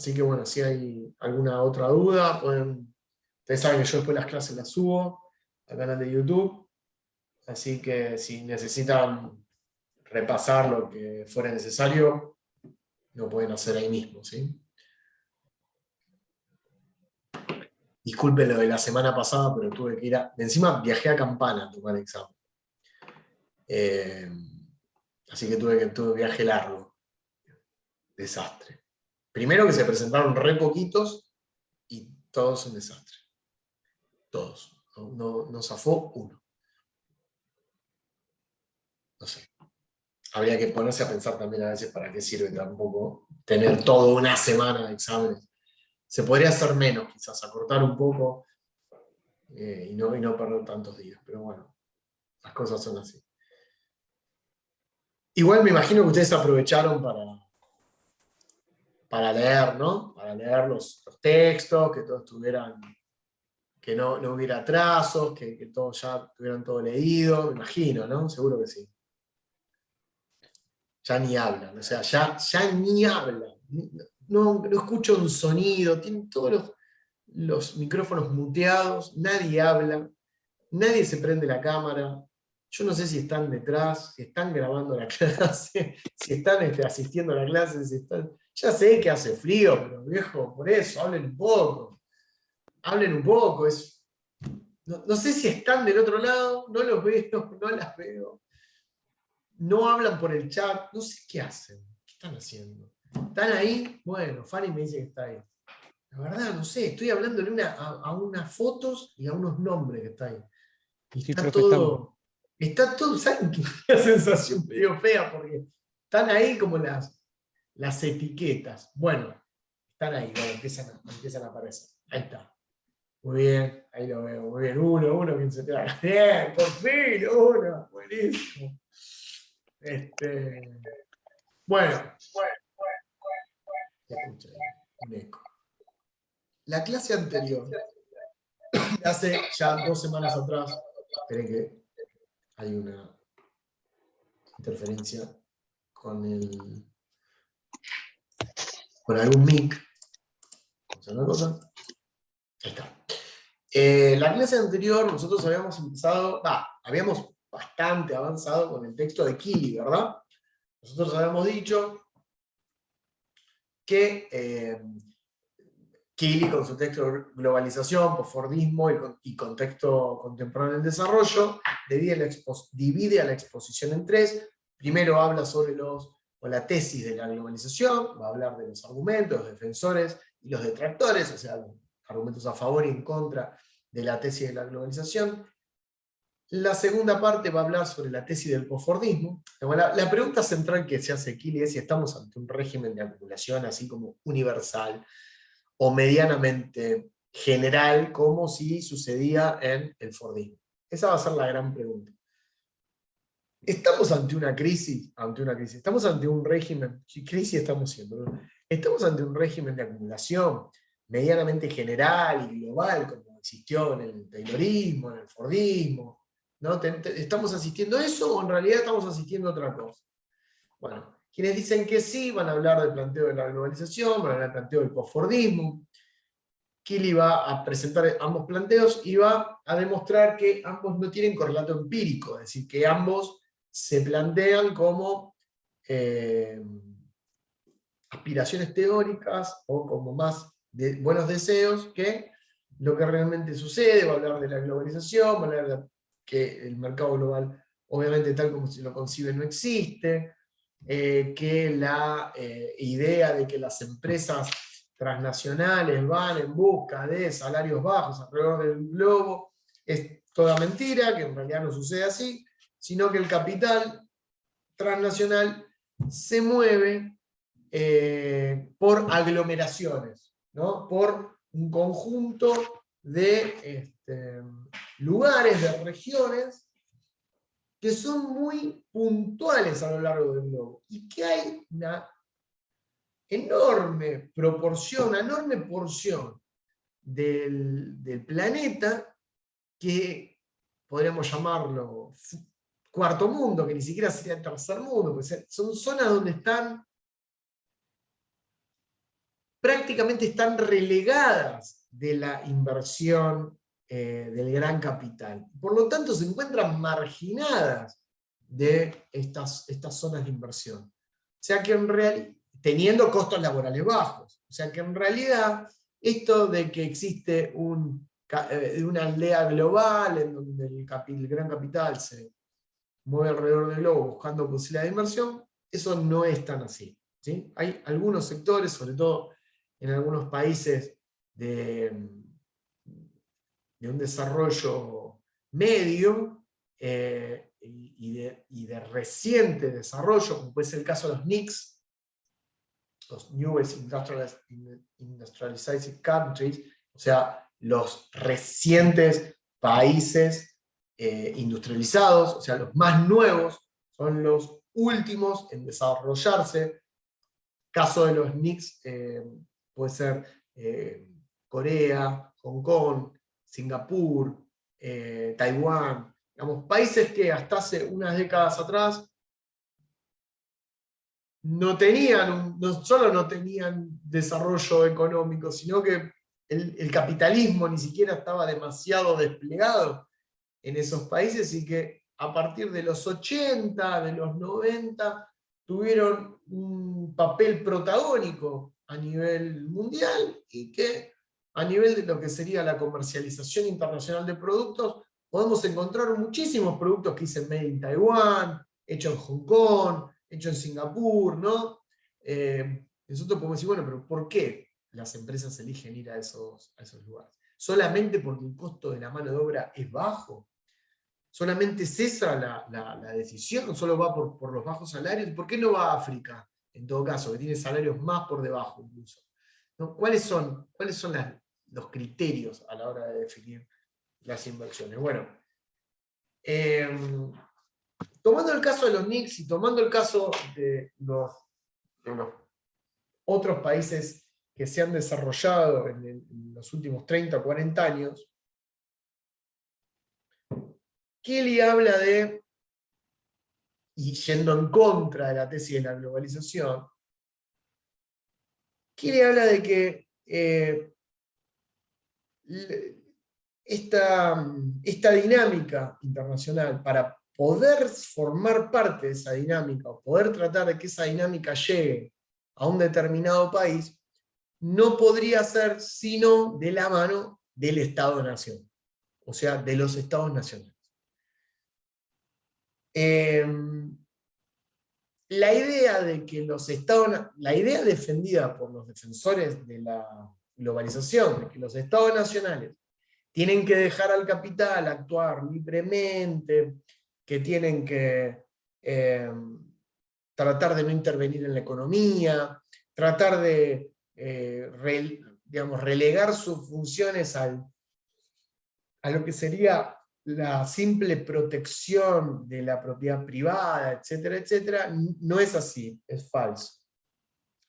Así que bueno, si hay alguna otra duda, ustedes saben que yo después las clases las subo al canal de YouTube, así que si necesitan repasar lo que fuera necesario, lo pueden hacer ahí mismo, ¿sí? Disculpen lo de la semana pasada, pero tuve que ir encima viajé a Campana a tomar el examen. Así que tuve viaje largo. Desastre. Primero que se presentaron re poquitos y todos un desastre. Todos. No zafó uno. No sé. Habría que ponerse a pensar también a veces para qué sirve tampoco tener toda una semana de exámenes. Se podría hacer menos, quizás, acortar un poco y no perder tantos días. Pero bueno, las cosas son así. Igual me imagino que ustedes aprovecharon para leer, ¿no? Para leer los textos, que todos tuvieran, que no hubiera atrasos, que todos ya tuvieran todo leído, me imagino, ¿no? Seguro que sí. Ya ni hablan, o sea, ya ni hablan. No escucho un sonido, tienen todos los micrófonos muteados, nadie habla, nadie se prende la cámara. Yo no sé si están detrás, si están grabando la clase, si están asistiendo a la clase, si están... Ya sé que hace frío, pero viejo, por eso, hablen un poco. Hablen un poco. No sé si están del otro lado, no los veo, no las veo. No hablan por el chat, no sé qué hacen. ¿Qué están haciendo? ¿Están ahí? Bueno, Fanny me dice que está ahí. La verdad, no sé, estoy hablándole a unas fotos y a unos nombres que está ahí. Y Sí, está profe, estamos. todo, ¿saben qué? Una sensación medio fea porque están ahí como las etiquetas. Bueno, están ahí, bueno, empiezan a aparecer. Ahí está. Muy bien, ahí lo veo, muy bien. Uno, quien se traga. Bien, por fin, uno, buenísimo. Bueno, se escucha ahí, un eco. La clase anterior, hace ya 2 semanas atrás, esperen que hay una interferencia con algún mic. Vamos a ver una cosa. Ahí está. La clase anterior nosotros habíamos empezado, habíamos bastante avanzado con el texto de Kili, ¿verdad? Nosotros habíamos dicho que Kili, con su texto de globalización, posfordismo y contexto contemporáneo del desarrollo, divide a la exposición en 3. Primero habla sobre la tesis de la globalización, va a hablar de los argumentos, los defensores y los detractores, o sea, los argumentos a favor y en contra de la tesis de la globalización. La segunda parte va a hablar sobre la tesis del posfordismo. La pregunta central que se hace Kili es si estamos ante un régimen de acumulación así como universal, o medianamente general, como si sucedía en el Fordismo. Esa va a ser la gran pregunta. ¿Estamos ante una crisis? ¿Estamos ante un régimen? ¿Qué crisis estamos siendo? ¿Estamos ante un régimen de acumulación medianamente general y global, como existió en el Taylorismo, en el Fordismo? ¿No? ¿Estamos asistiendo a eso o en realidad estamos asistiendo a otra cosa? Bueno, quienes dicen que sí van a hablar del planteo de la globalización, van a hablar del planteo del posfordismo. Kili va a presentar ambos planteos y va a demostrar que ambos no tienen correlato empírico, es decir, que ambos se plantean como aspiraciones teóricas o como más buenos deseos que lo que realmente sucede. Va a hablar de la globalización, va a hablar de que el mercado global, obviamente tal como se lo concibe, no existe, que la idea de que las empresas transnacionales van en busca de salarios bajos alrededor del globo es toda mentira, que en realidad no sucede así, sino que el capital transnacional se mueve por aglomeraciones, ¿no? Por un conjunto de lugares, de regiones que son muy puntuales a lo largo del globo y que hay una enorme proporción, una enorme porción del planeta que podríamos llamarlo cuarto mundo, que ni siquiera sería el tercer mundo, pues son zonas donde están prácticamente están relegadas de la inversión del gran capital. Por lo tanto, se encuentran marginadas de estas zonas de inversión. O sea que en realidad, teniendo costos laborales bajos. O sea que en realidad, esto de que existe una aldea global en donde el gran capital se mueve alrededor del globo buscando posibilidades de inversión, eso no es tan así, ¿sí? Hay algunos sectores, sobre todo en algunos países de un desarrollo medio y de reciente desarrollo, como puede ser el caso de los NICs, los Newest Industrialized Countries, o sea, los recientes países industrializados, o sea, los más nuevos, son los últimos en desarrollarse. Caso de los NICs puede ser Corea, Hong Kong, Singapur, Taiwán, digamos, países que hasta hace unas décadas atrás no solo no tenían desarrollo económico, sino que el capitalismo ni siquiera estaba demasiado desplegado en esos países y que a partir de los 80, de los 90, tuvieron un papel protagónico a nivel mundial y que a nivel de lo que sería la comercialización internacional de productos, podemos encontrar muchísimos productos que dicen Made in Taiwán, hecho en Hong Kong, hecho en Singapur, ¿no? Nosotros podemos decir, bueno, pero ¿por qué las empresas eligen ir a esos lugares? ¿Solamente porque el costo de la mano de obra es bajo? ¿Solamente es esa la decisión? ¿Solo va por los bajos salarios? ¿Por qué no va a África, en todo caso, que tiene salarios más por debajo incluso? ¿No? ¿Cuáles son los criterios a la hora de definir las inversiones? Bueno, tomando el caso de los NICs y tomando el caso de los otros países que se han desarrollado en los últimos 30 o 40 años, Kelly habla de, y yendo en contra de la tesis de la globalización, Kelly habla de que esta dinámica internacional, para poder formar parte de esa dinámica, o poder tratar de que esa dinámica llegue a un determinado país, no podría ser sino de la mano del Estado-Nación, o sea, de los Estados nacionales. La idea de que la idea defendida por los defensores de la globalización, de que los Estados nacionales tienen que dejar al capital actuar libremente, que tienen que tratar de no intervenir en la economía, tratar de relegar sus funciones a lo que sería la simple protección de la propiedad privada, etcétera, etcétera, no es así, es falso.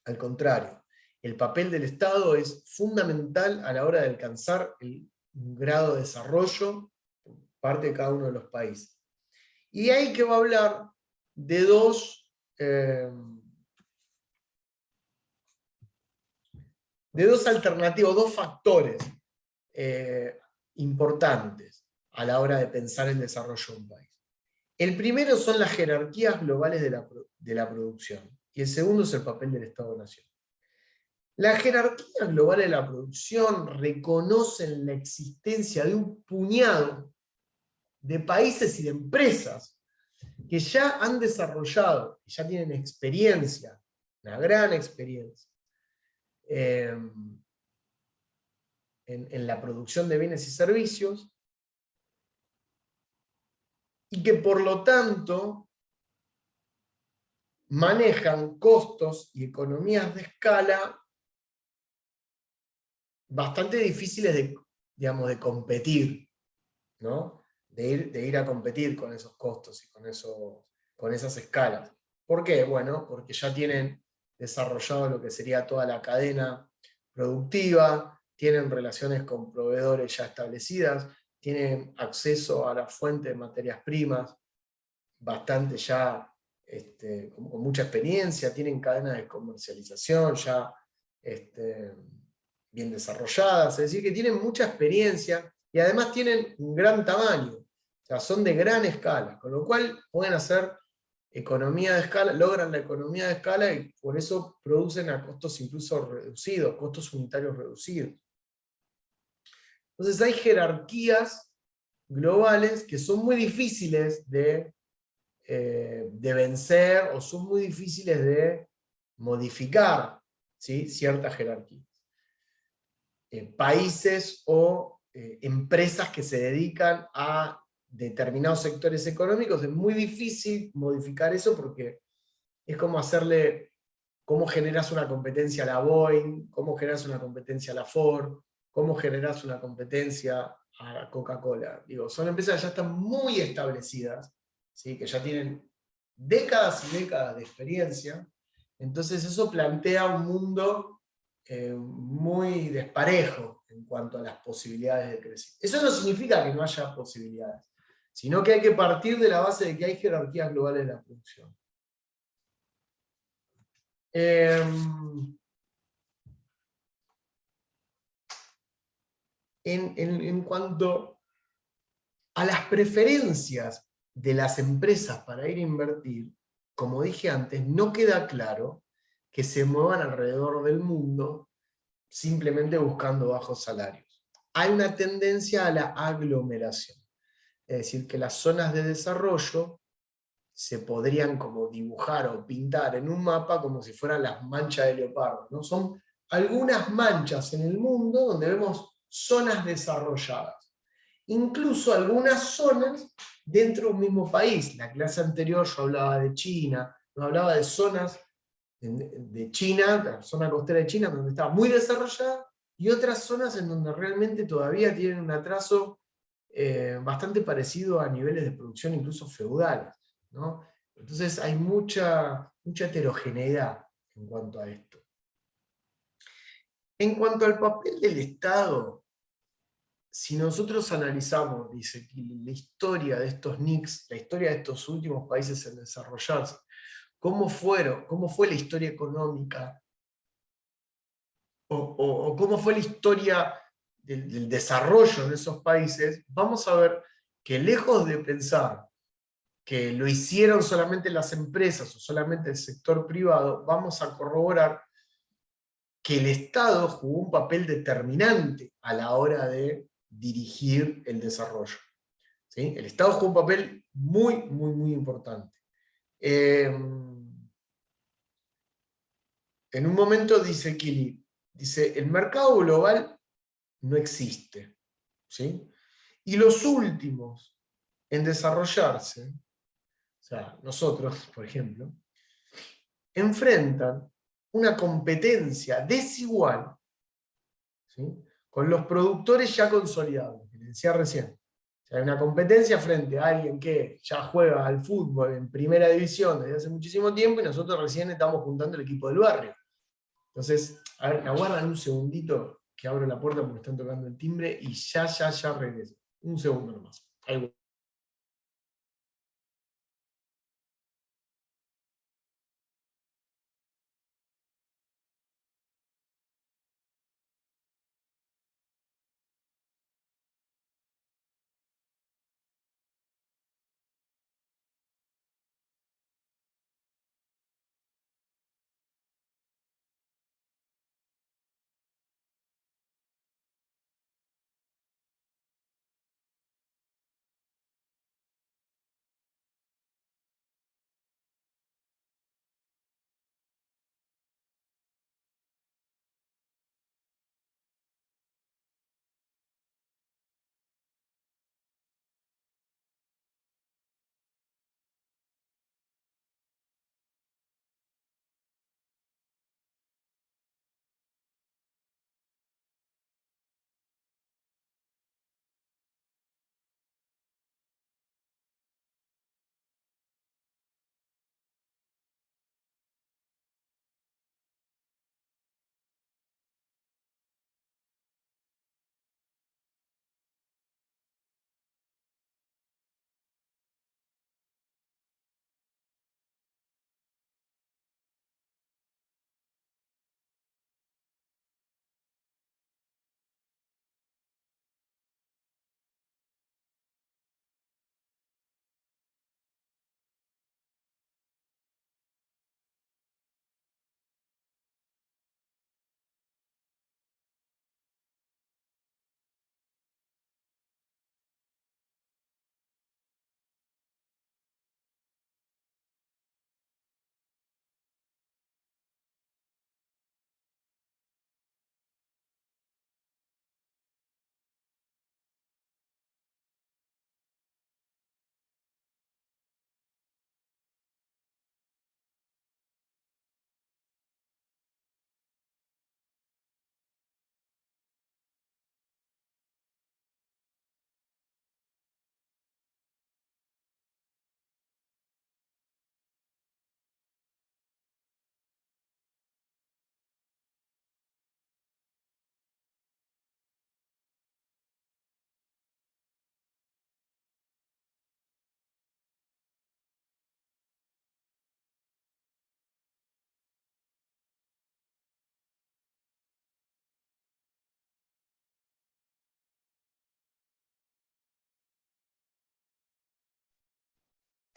Al contrario, el papel del Estado es fundamental a la hora de alcanzar un grado de desarrollo por parte de cada uno de los países. Y ahí que va a hablar de dos alternativas, dos factores importantes a la hora de pensar el desarrollo de un país. El primero son las jerarquías globales de la producción, y el segundo es el papel del Estado-Nación. Las jerarquías globales de la producción reconocen la existencia de un puñado de países y de empresas que ya han desarrollado, que ya tienen experiencia, una gran experiencia, en la producción de bienes y servicios, y que por lo tanto manejan costos y economías de escala bastante difíciles de competir, ¿no? De ir a competir con esos costos y con esas escalas. ¿Por qué? Bueno, porque ya tienen desarrollado lo que sería toda la cadena productiva, tienen relaciones con proveedores ya establecidas, tienen acceso a la fuente de materias primas bastante ya con mucha experiencia, tienen cadenas de comercialización ya bien desarrolladas, es decir, que tienen mucha experiencia y además tienen un gran tamaño, o sea, son de gran escala, con lo cual pueden hacer economía de escala, logran la economía de escala y por eso producen a costos incluso reducidos, costos unitarios reducidos. Entonces hay jerarquías globales que son muy difíciles de vencer o son muy difíciles de modificar, ¿sí? Ciertas jerarquías. Países o empresas que se dedican a determinados sectores económicos, es muy difícil modificar eso porque es como hacerle, cómo generas una competencia a la Boeing, cómo generas una competencia a la Ford, cómo generas una competencia a Coca-Cola. Digo, son empresas que ya están muy establecidas, ¿sí? Que ya tienen décadas y décadas de experiencia, entonces eso plantea un mundo muy desparejo en cuanto a las posibilidades de crecimiento. Eso no significa que no haya posibilidades, sino que hay que partir de la base de que hay jerarquías globales de la producción. En cuanto a las preferencias de las empresas para ir a invertir, como dije antes, no queda claro que se muevan alrededor del mundo simplemente buscando bajos salarios. Hay una tendencia a la aglomeración, es decir, que las zonas de desarrollo se podrían como dibujar o pintar en un mapa como si fueran las manchas de leopardo, ¿no? Son algunas manchas en el mundo donde vemos zonas desarrolladas. Incluso algunas zonas dentro de un mismo país. La clase anterior yo hablaba de China, no hablaba de zonas de China, la zona costera de China, donde estaba muy desarrollada, y otras zonas en donde realmente todavía tienen un atraso bastante parecido a niveles de producción incluso feudales, ¿no? Entonces hay mucha heterogeneidad en cuanto a esto. En cuanto al papel del Estado, si nosotros analizamos, dice, la historia de estos NICs, la historia de estos últimos países en desarrollarse, cómo fue la historia económica, o cómo fue la historia del desarrollo de esos países, vamos a ver que lejos de pensar que lo hicieron solamente las empresas o solamente el sector privado, vamos a corroborar que el Estado jugó un papel determinante a la hora de dirigir el desarrollo. ¿Sí? El Estado jugó un papel muy, muy, muy importante. En un momento dice Kili, dice, el mercado global no existe. ¿Sí? Y los últimos en desarrollarse, o sea, nosotros, por ejemplo, enfrentan una competencia desigual, ¿sí? Con los productores ya consolidados, que les decía recién. O sea, hay una competencia frente a alguien que ya juega al fútbol en primera división desde hace muchísimo tiempo y nosotros recién estamos juntando el equipo del barrio. Entonces, a ver, aguardan un segundito que abro la puerta porque están tocando el timbre y ya regreso. Un segundo nomás. Ahí voy.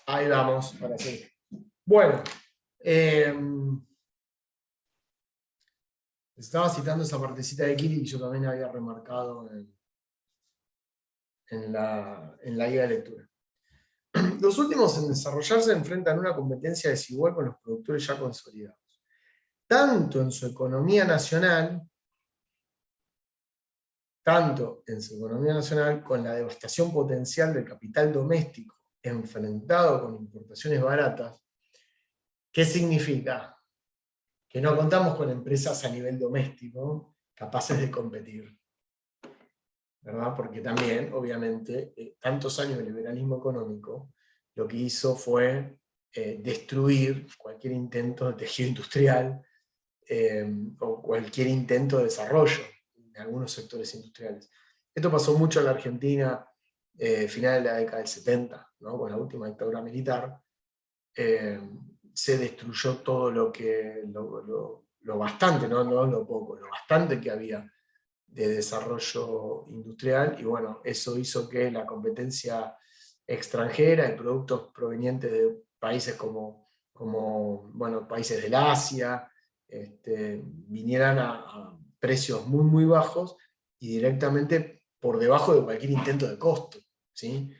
Ahí vamos, ahora sí. Bueno, estaba citando esa partecita de Kiri que yo también había remarcado en la guía de lectura. Los últimos en desarrollarse enfrentan una competencia desigual con los productores ya consolidados, tanto en su economía nacional, con la devastación potencial del capital doméstico enfrentado con importaciones baratas. ¿Qué significa? Que no contamos con empresas a nivel doméstico capaces de competir, ¿verdad? Porque también, obviamente, tantos años de liberalismo económico, lo que hizo fue destruir cualquier intento de tejido industrial o cualquier intento de desarrollo de algunos sectores industriales. Esto pasó mucho en la Argentina, final de la década del 70, ¿no? Con la última dictadura militar. Se destruyó todo lo bastante, no lo poco, lo bastante que había de desarrollo industrial, y bueno, eso hizo que la competencia extranjera y productos provenientes de países como bueno, países del Asia, vinieran a precios muy, muy bajos y directamente por debajo de cualquier intento de costo, ¿sí?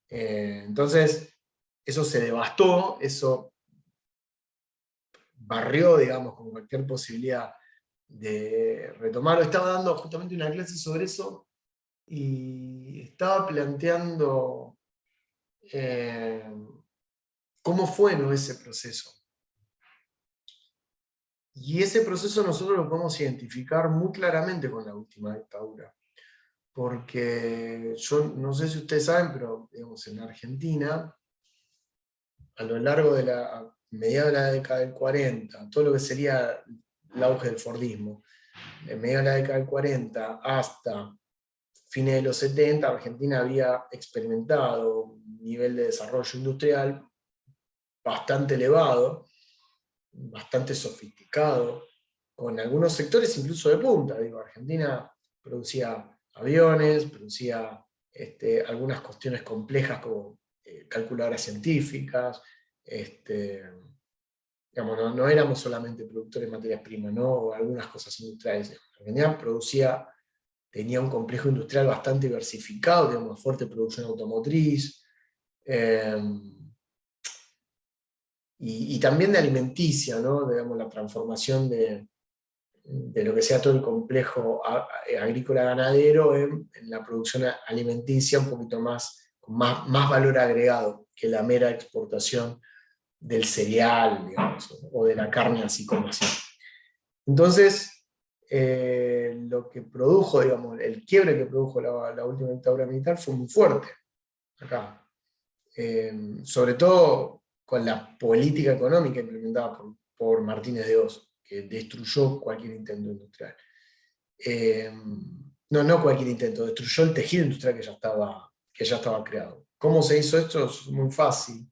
Entonces, eso se devastó, eso barrió, digamos, con cualquier posibilidad de retomar. Estaba dando justamente una clase sobre eso y estaba planteando eh, cómo fue, ¿no?, ese proceso. Y ese proceso nosotros lo podemos identificar muy claramente con la última dictadura. Porque yo no sé si ustedes saben, pero digamos, en Argentina, a lo largo de la mediados de la década del 40, todo lo que sería el auge del Fordismo, en medio de la década del 40 hasta fines de los 70, Argentina había experimentado un nivel de desarrollo industrial bastante elevado, bastante sofisticado, con algunos sectores incluso de punta. Digo, Argentina producía aviones, producía algunas cuestiones complejas como calculadoras científicas, digamos, no éramos solamente productores de materias primas, ¿no? O algunas cosas industriales. Argentina tenía un complejo industrial bastante diversificado, digamos, una fuerte producción automotriz, y también de alimenticia, ¿no? Digamos, la transformación de lo que sea todo el complejo agrícola ganadero en la producción alimenticia un poquito más valor agregado que la mera exportación del cereal, digamos, o de la carne así como así. Entonces, lo que produjo, digamos, el quiebre que produjo la última dictadura militar fue muy fuerte acá. Sobre todo con la política económica implementada por Martínez de Oz, que destruyó cualquier intento industrial. No cualquier intento, destruyó el tejido industrial que ya estaba creado. ¿Cómo se hizo esto? Es muy fácil.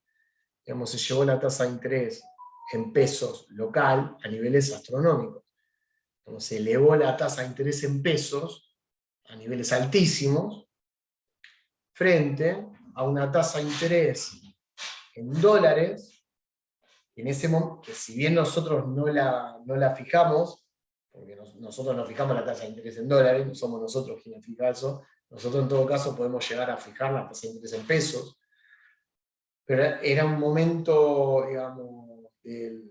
Digamos, se llevó la tasa de interés en pesos local a niveles astronómicos. Se elevó la tasa de interés en pesos a niveles altísimos frente a una tasa de interés en dólares, en ese momento, que si bien nosotros no la fijamos, porque nosotros no fijamos la tasa de interés en dólares, no somos nosotros quienes fijan eso, nosotros en todo caso podemos llegar a fijar la tasa de interés en pesos, pero era un momento, digamos, de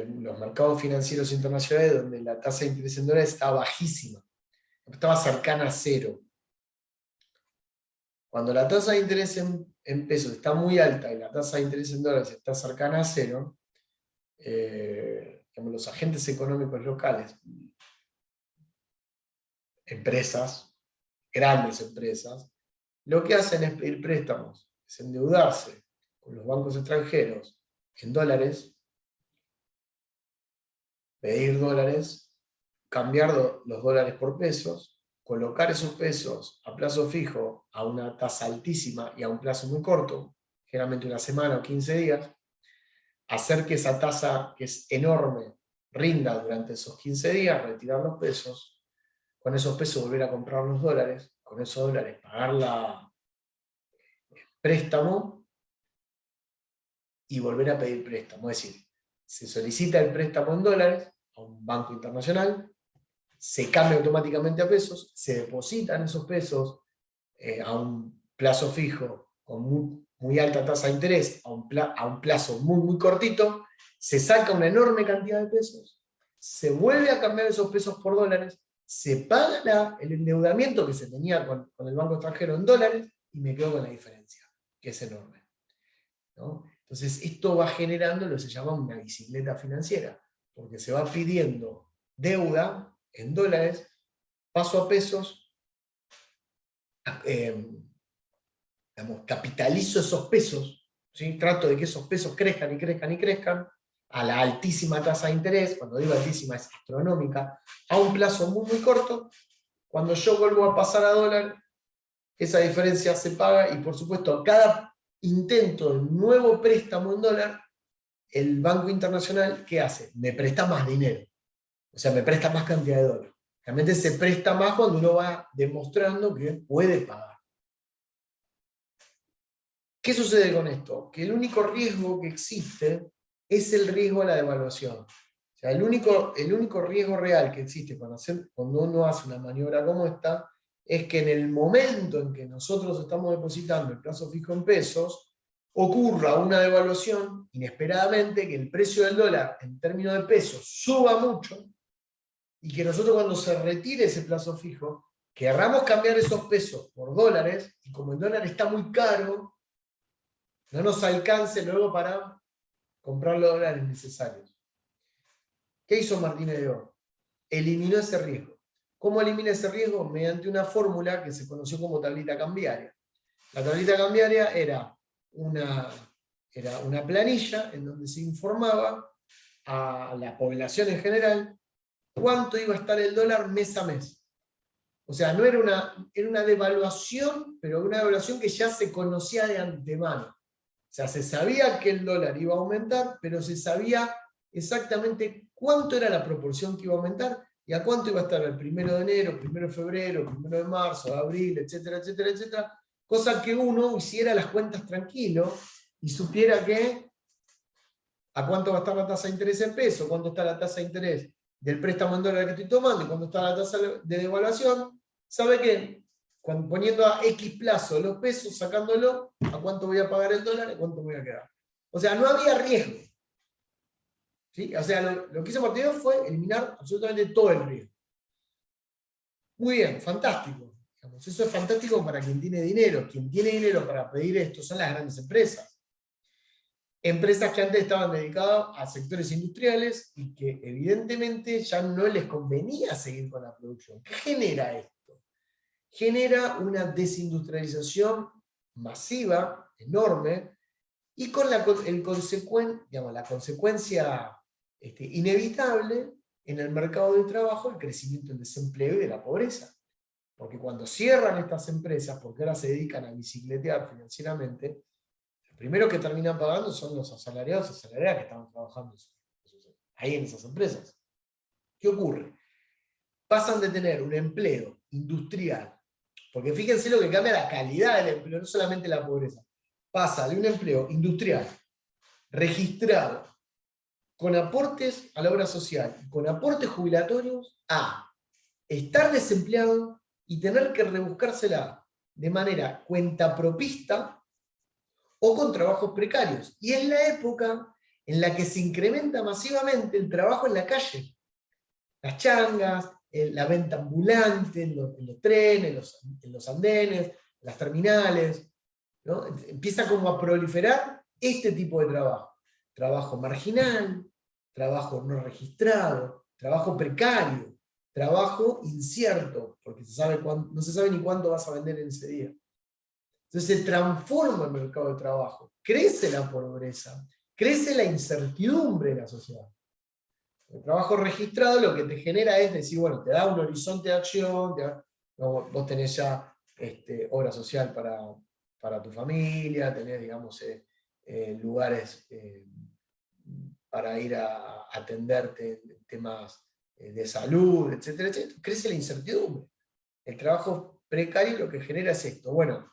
los mercados financieros internacionales donde la tasa de interés en dólares estaba bajísima, estaba cercana a cero. Cuando la tasa de interés en pesos está muy alta y la tasa de interés en dólares está cercana a cero, digamos, los agentes económicos locales, empresas, grandes empresas, lo que hacen es pedir préstamos, es endeudarse con los bancos extranjeros en dólares, pedir dólares, cambiar los dólares por pesos, colocar esos pesos a plazo fijo a una tasa altísima y a un plazo muy corto, generalmente una semana o 15 días, hacer que esa tasa, que es enorme, rinda durante esos 15 días, retirar los pesos, con esos pesos volver a comprar los dólares, con esos dólares pagar el préstamo y volver a pedir préstamo. Es decir, se solicita el préstamo en dólares a un banco internacional, se cambia automáticamente a pesos, se depositan esos pesos a un plazo fijo con muy alta tasa de interés, a un plazo muy cortito, se saca una enorme cantidad de pesos, se vuelve a cambiar esos pesos por dólares, se paga el endeudamiento que se tenía con el banco extranjero en dólares, y me quedo con la diferencia, que es enorme, ¿no? Entonces esto va generando lo que se llama una bicicleta financiera, porque se va pidiendo deuda en dólares, paso a pesos, capitalizo esos pesos, ¿sí? Trato de que esos pesos crezcan y crezcan y crezcan, a la altísima tasa de interés, cuando digo altísima es astronómica, a un plazo muy corto. Cuando yo vuelvo a pasar a dólar, esa diferencia se paga, y por supuesto, cada intento de nuevo préstamo en dólar, el Banco Internacional, ¿qué hace? Me presta más dinero, o sea, me presta más cantidad de dólares. Realmente se presta más cuando uno va demostrando que puede pagar. ¿Qué sucede con esto? Que el único riesgo que existe es el riesgo de la devaluación. O sea, el único riesgo real que existe cuando uno hace una maniobra como esta, es que en el momento en que nosotros estamos depositando el plazo fijo en pesos, ocurra una devaluación inesperadamente, que el precio del dólar en términos de pesos suba mucho, y que nosotros, cuando se retire ese plazo fijo, querramos cambiar esos pesos por dólares, y como el dólar está muy caro, no nos alcance luego para comprar los dólares necesarios. ¿Qué hizo Martínez de Oz? Eliminó ese riesgo. ¿Cómo elimina ese riesgo? Mediante una fórmula que se conoció como tablita cambiaria. La tablita cambiaria era una planilla en donde se informaba a la población en general cuánto iba a estar el dólar mes a mes. O sea, no era una devaluación, pero una devaluación que ya se conocía de antemano. O sea, se sabía que el dólar iba a aumentar, pero se sabía exactamente cuánto era la proporción que iba a aumentar y a cuánto iba a estar el 1 de enero, 1 de febrero, 1 de marzo, de abril, etcétera, etcétera, etcétera. Cosa que uno hiciera las cuentas tranquilo y supiera a cuánto va a estar la tasa de interés en peso, cuánto está la tasa de interés del préstamo en dólar que estoy tomando y cuánto está la tasa de devaluación. Sabe que poniendo a X plazo los pesos, sacándolo, a cuánto voy a pagar el dólar y cuánto voy a quedar. O sea, no había riesgo. ¿Sí? O sea, lo que hizo Martínez fue eliminar absolutamente todo el riesgo. Muy bien, fantástico. Digamos, eso es fantástico para quien tiene dinero. Quien tiene dinero para pedir esto son las grandes empresas. Empresas que antes estaban dedicadas a sectores industriales y que evidentemente ya no les convenía seguir con la producción. ¿Qué genera esto? Genera una desindustrialización masiva, enorme, y con la consecuencia inevitable en el mercado de trabajo, el crecimiento del desempleo y de la pobreza. Porque cuando cierran estas empresas, porque ahora se dedican a bicicletear financieramente, los primeros que terminan pagando son los asalariados y asalariadas que estaban trabajando ahí en esas empresas. ¿Qué ocurre? Pasan de tener un empleo industrial, porque fíjense lo que cambia la calidad del empleo, no solamente la pobreza. Pasa de un empleo industrial, registrado, con aportes a la obra social, con aportes jubilatorios, a estar desempleado y tener que rebuscársela de manera cuentapropista o con trabajos precarios. Y es la época en la que se incrementa masivamente el trabajo en la calle. Las changas, la venta ambulante en los trenes, en los andenes, las terminales, ¿no? Empieza como a proliferar este tipo de trabajo. Trabajo marginal, trabajo no registrado, trabajo precario, trabajo incierto, porque no se sabe ni cuánto vas a vender en ese día. Entonces se transforma el mercado de trabajo, crece la pobreza, crece la incertidumbre de la sociedad. El trabajo registrado lo que te genera es decir, bueno, te da un horizonte de acción, vos tenés ya obra social para tu familia, tenés, digamos, lugares para ir a atenderte en temas de salud, etcétera, etcétera. Crece la incertidumbre. El trabajo precario lo que genera es esto. Bueno,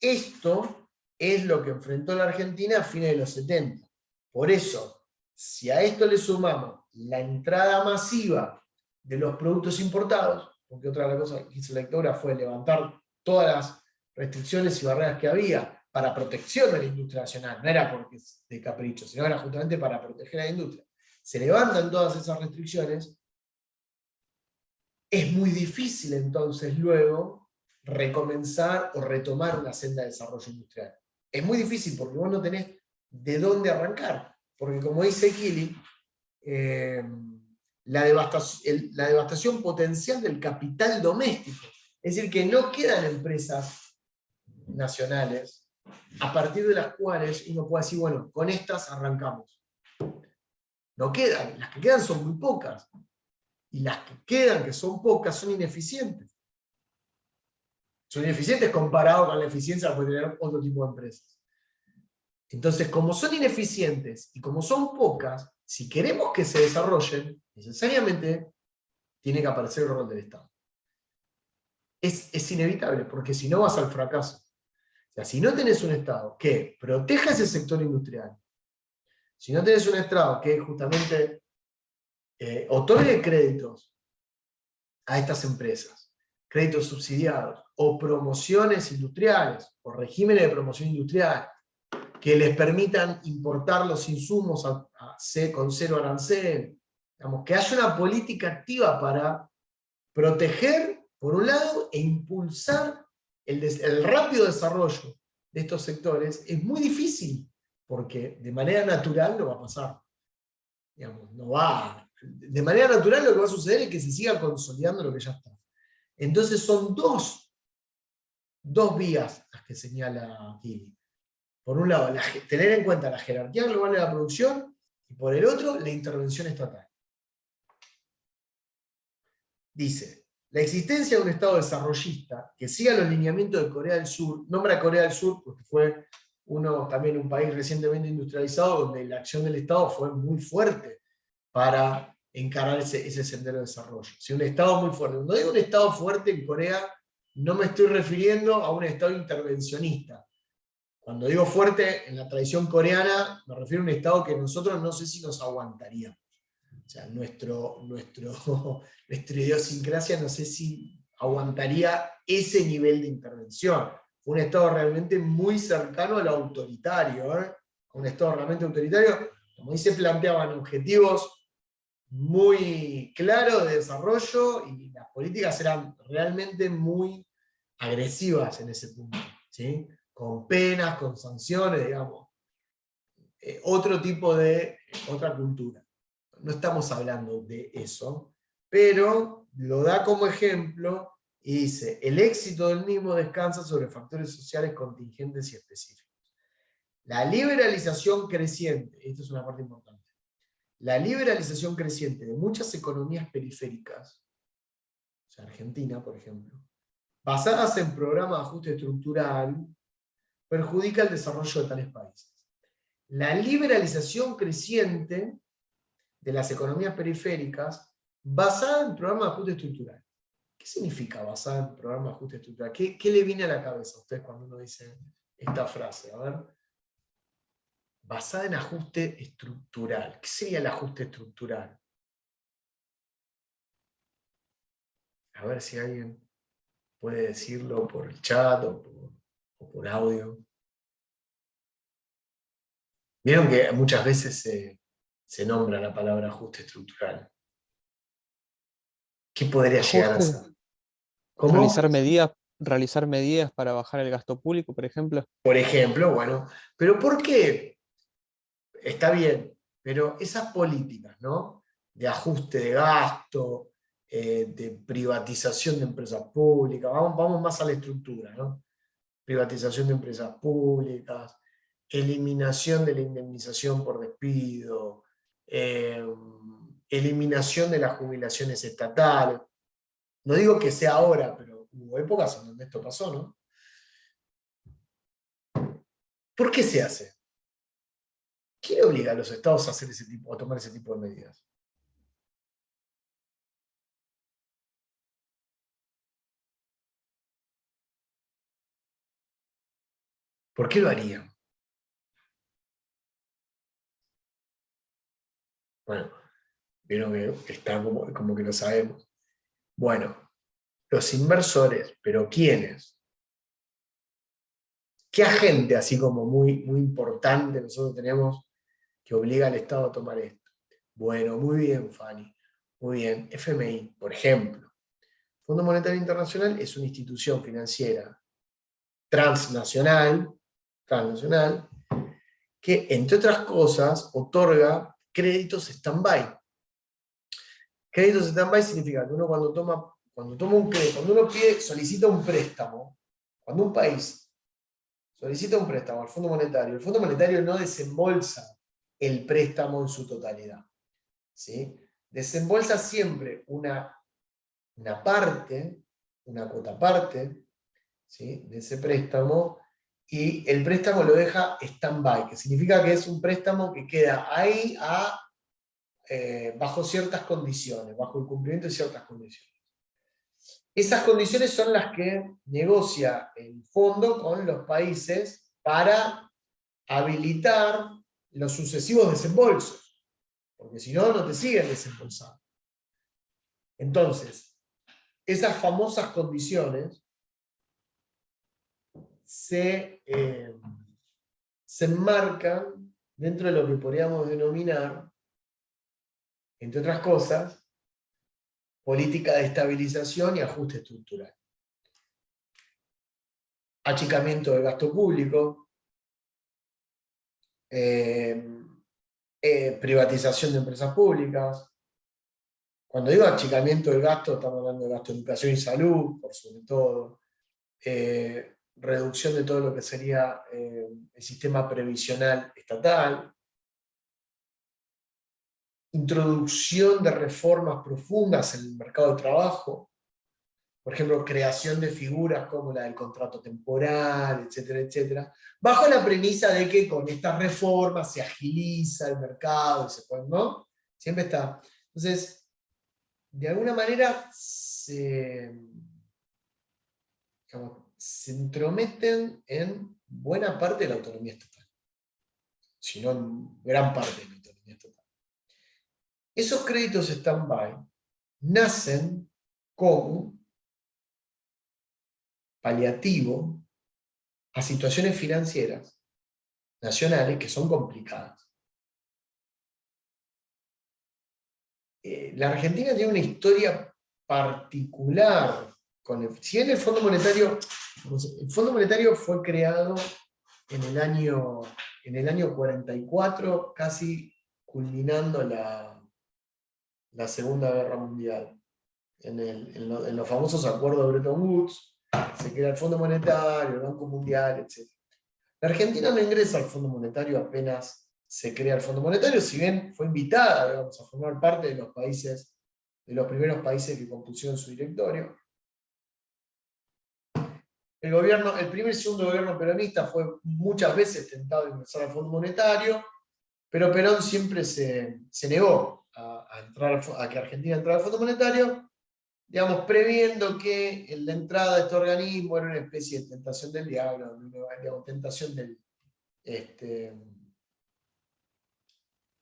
esto es lo que enfrentó la Argentina a fines de los 70. Por eso, si a esto le sumamos la entrada masiva de los productos importados, porque otra de las cosas que hizo la dictadura fue levantar todas las restricciones y barreras que había para protección de la industria nacional, no era porque es de capricho, sino era justamente para proteger a la industria. Se levantan todas esas restricciones, es muy difícil entonces luego recomenzar o retomar una senda de desarrollo industrial. Es muy difícil porque vos no tenés de dónde arrancar, porque como dice Kili, la devastación potencial del capital doméstico, es decir, que no quedan empresas nacionales a partir de las cuales uno puede decir, bueno, con estas arrancamos. No quedan, las que quedan son muy pocas. Y las que quedan, que son pocas, son ineficientes. Son ineficientes comparado con la eficiencia que puede tener otro tipo de empresas. Entonces, como son ineficientes y como son pocas, si queremos que se desarrollen, necesariamente tiene que aparecer el rol del Estado. Es inevitable, porque si no vas al fracaso. O sea, si no tenés un Estado que proteja ese sector industrial, si no tenés un Estado que justamente otorgue créditos a estas empresas, créditos subsidiados, o promociones industriales, o regímenes de promoción industrial, que les permitan importar los insumos con cero arancel, digamos, que haya una política activa para proteger, por un lado, e impulsar el rápido desarrollo de estos sectores, es muy difícil, porque de manera natural no va a pasar. Digamos, no va. De manera natural lo que va a suceder es que se siga consolidando lo que ya está. Entonces son dos vías las que señala Kili. Por un lado, tener en cuenta la jerarquía global de la producción, y por el otro, la intervención estatal. Dice, la existencia de un Estado desarrollista que siga los lineamientos de Corea del Sur, nombra a Corea del Sur porque fue también un país recientemente industrializado donde la acción del Estado fue muy fuerte para encarar ese sendero de desarrollo. Si un Estado muy fuerte, cuando digo un Estado fuerte en Corea, no me estoy refiriendo a un Estado intervencionista. Cuando digo fuerte, en la tradición coreana, me refiero a un Estado que nosotros no sé si nos aguantaríamos. O sea, nuestra idiosincrasia no sé si aguantaría ese nivel de intervención. Fue un Estado realmente muy cercano al autoritario. Un Estado realmente autoritario, como dice, planteaban objetivos muy claros de desarrollo y las políticas eran realmente muy agresivas en ese punto, ¿sí? Con penas, con sanciones, digamos. Otro tipo otra cultura. No estamos hablando de eso, pero lo da como ejemplo y dice, el éxito del mismo descansa sobre factores sociales contingentes y específicos. La liberalización creciente, esto es una parte importante, la liberalización creciente de muchas economías periféricas, o sea, Argentina, por ejemplo, basadas en programas de ajuste estructural, perjudica el desarrollo de tales países. La liberalización creciente de las economías periféricas basada en programas de ajuste estructural. ¿Qué significa basada en programas de ajuste estructural? ¿Qué le viene a la cabeza a ustedes cuando uno dice esta frase? A ver. Basada en ajuste estructural. ¿Qué sería el ajuste estructural? A ver si alguien puede decirlo por el chat o por audio. Vieron que muchas veces se nombra la palabra ajuste estructural. ¿Qué podría llegar a Ajuste, ser? ¿Cómo? realizar medidas para bajar el gasto público, por ejemplo. Por ejemplo, bueno, pero ¿por qué? Está bien, pero esas políticas, ¿no? De ajuste de gasto, de privatización de empresas públicas, vamos más a la estructura, ¿no? Privatización de empresas públicas, eliminación de la indemnización por despido, eliminación de las jubilaciones estatales. No digo que sea ahora, pero hubo épocas en donde esto pasó, ¿no? ¿Por qué se hace? ¿Quién obliga a los estados a tomar ese tipo de medidas? ¿Por qué lo harían? Bueno, vieron que está como que lo sabemos. Bueno, los inversores, ¿pero quiénes? ¿Qué agente así como muy, muy importante nosotros tenemos que obliga al Estado a tomar esto? Bueno, muy bien, Fanny. Muy bien. FMI, por ejemplo. Fondo Monetario Internacional es una institución financiera transnacional, que, entre otras cosas, otorga créditos stand-by. Créditos stand-by significa que uno cuando toma un crédito, cuando uno solicita un préstamo, cuando un país solicita un préstamo al Fondo Monetario, el Fondo Monetario no desembolsa el préstamo en su totalidad, ¿sí? Desembolsa siempre una parte, una cuota parte, ¿sí?, de ese préstamo, y el préstamo lo deja stand-by, que significa que es un préstamo que queda ahí bajo ciertas condiciones, bajo el cumplimiento de ciertas condiciones. Esas condiciones son las que negocia el fondo con los países para habilitar los sucesivos desembolsos, porque si no, no te siguen desembolsando. Entonces, esas famosas condiciones se enmarcan dentro de lo que podríamos denominar, entre otras cosas, política de estabilización y ajuste estructural. Achicamiento del gasto público, privatización de empresas públicas. Cuando digo achicamiento del gasto, estamos hablando de gasto de educación y salud, por sobre todo. Reducción de todo lo que sería el sistema previsional estatal. Introducción de reformas profundas en el mercado de trabajo. Por ejemplo, creación de figuras como la del contrato temporal, etcétera, etcétera, bajo la premisa de que con estas reformas se agiliza el mercado, ¿no? Siempre está. Entonces, de alguna manera se entrometen en buena parte de la autonomía estatal, si no en gran parte de la autonomía estatal. Esos créditos stand-by nacen como paliativo a situaciones financieras nacionales que son complicadas. La Argentina tiene una historia particular si bien el Fondo Monetario fue creado en el año 44, casi culminando la Segunda Guerra Mundial. En los famosos acuerdos de Bretton Woods, se crea el Fondo Monetario, el Banco Mundial, etc. La Argentina no ingresa al Fondo Monetario apenas se crea el Fondo Monetario, si bien fue invitada, digamos, a formar parte de los primeros países que compusieron su directorio. El primer y segundo gobierno peronista fue muchas veces tentado de ingresar al Fondo Monetario, pero Perón siempre se negó a que Argentina entrara al Fondo Monetario, digamos, previendo que la entrada de este organismo era una especie de tentación del diablo, digamos, tentación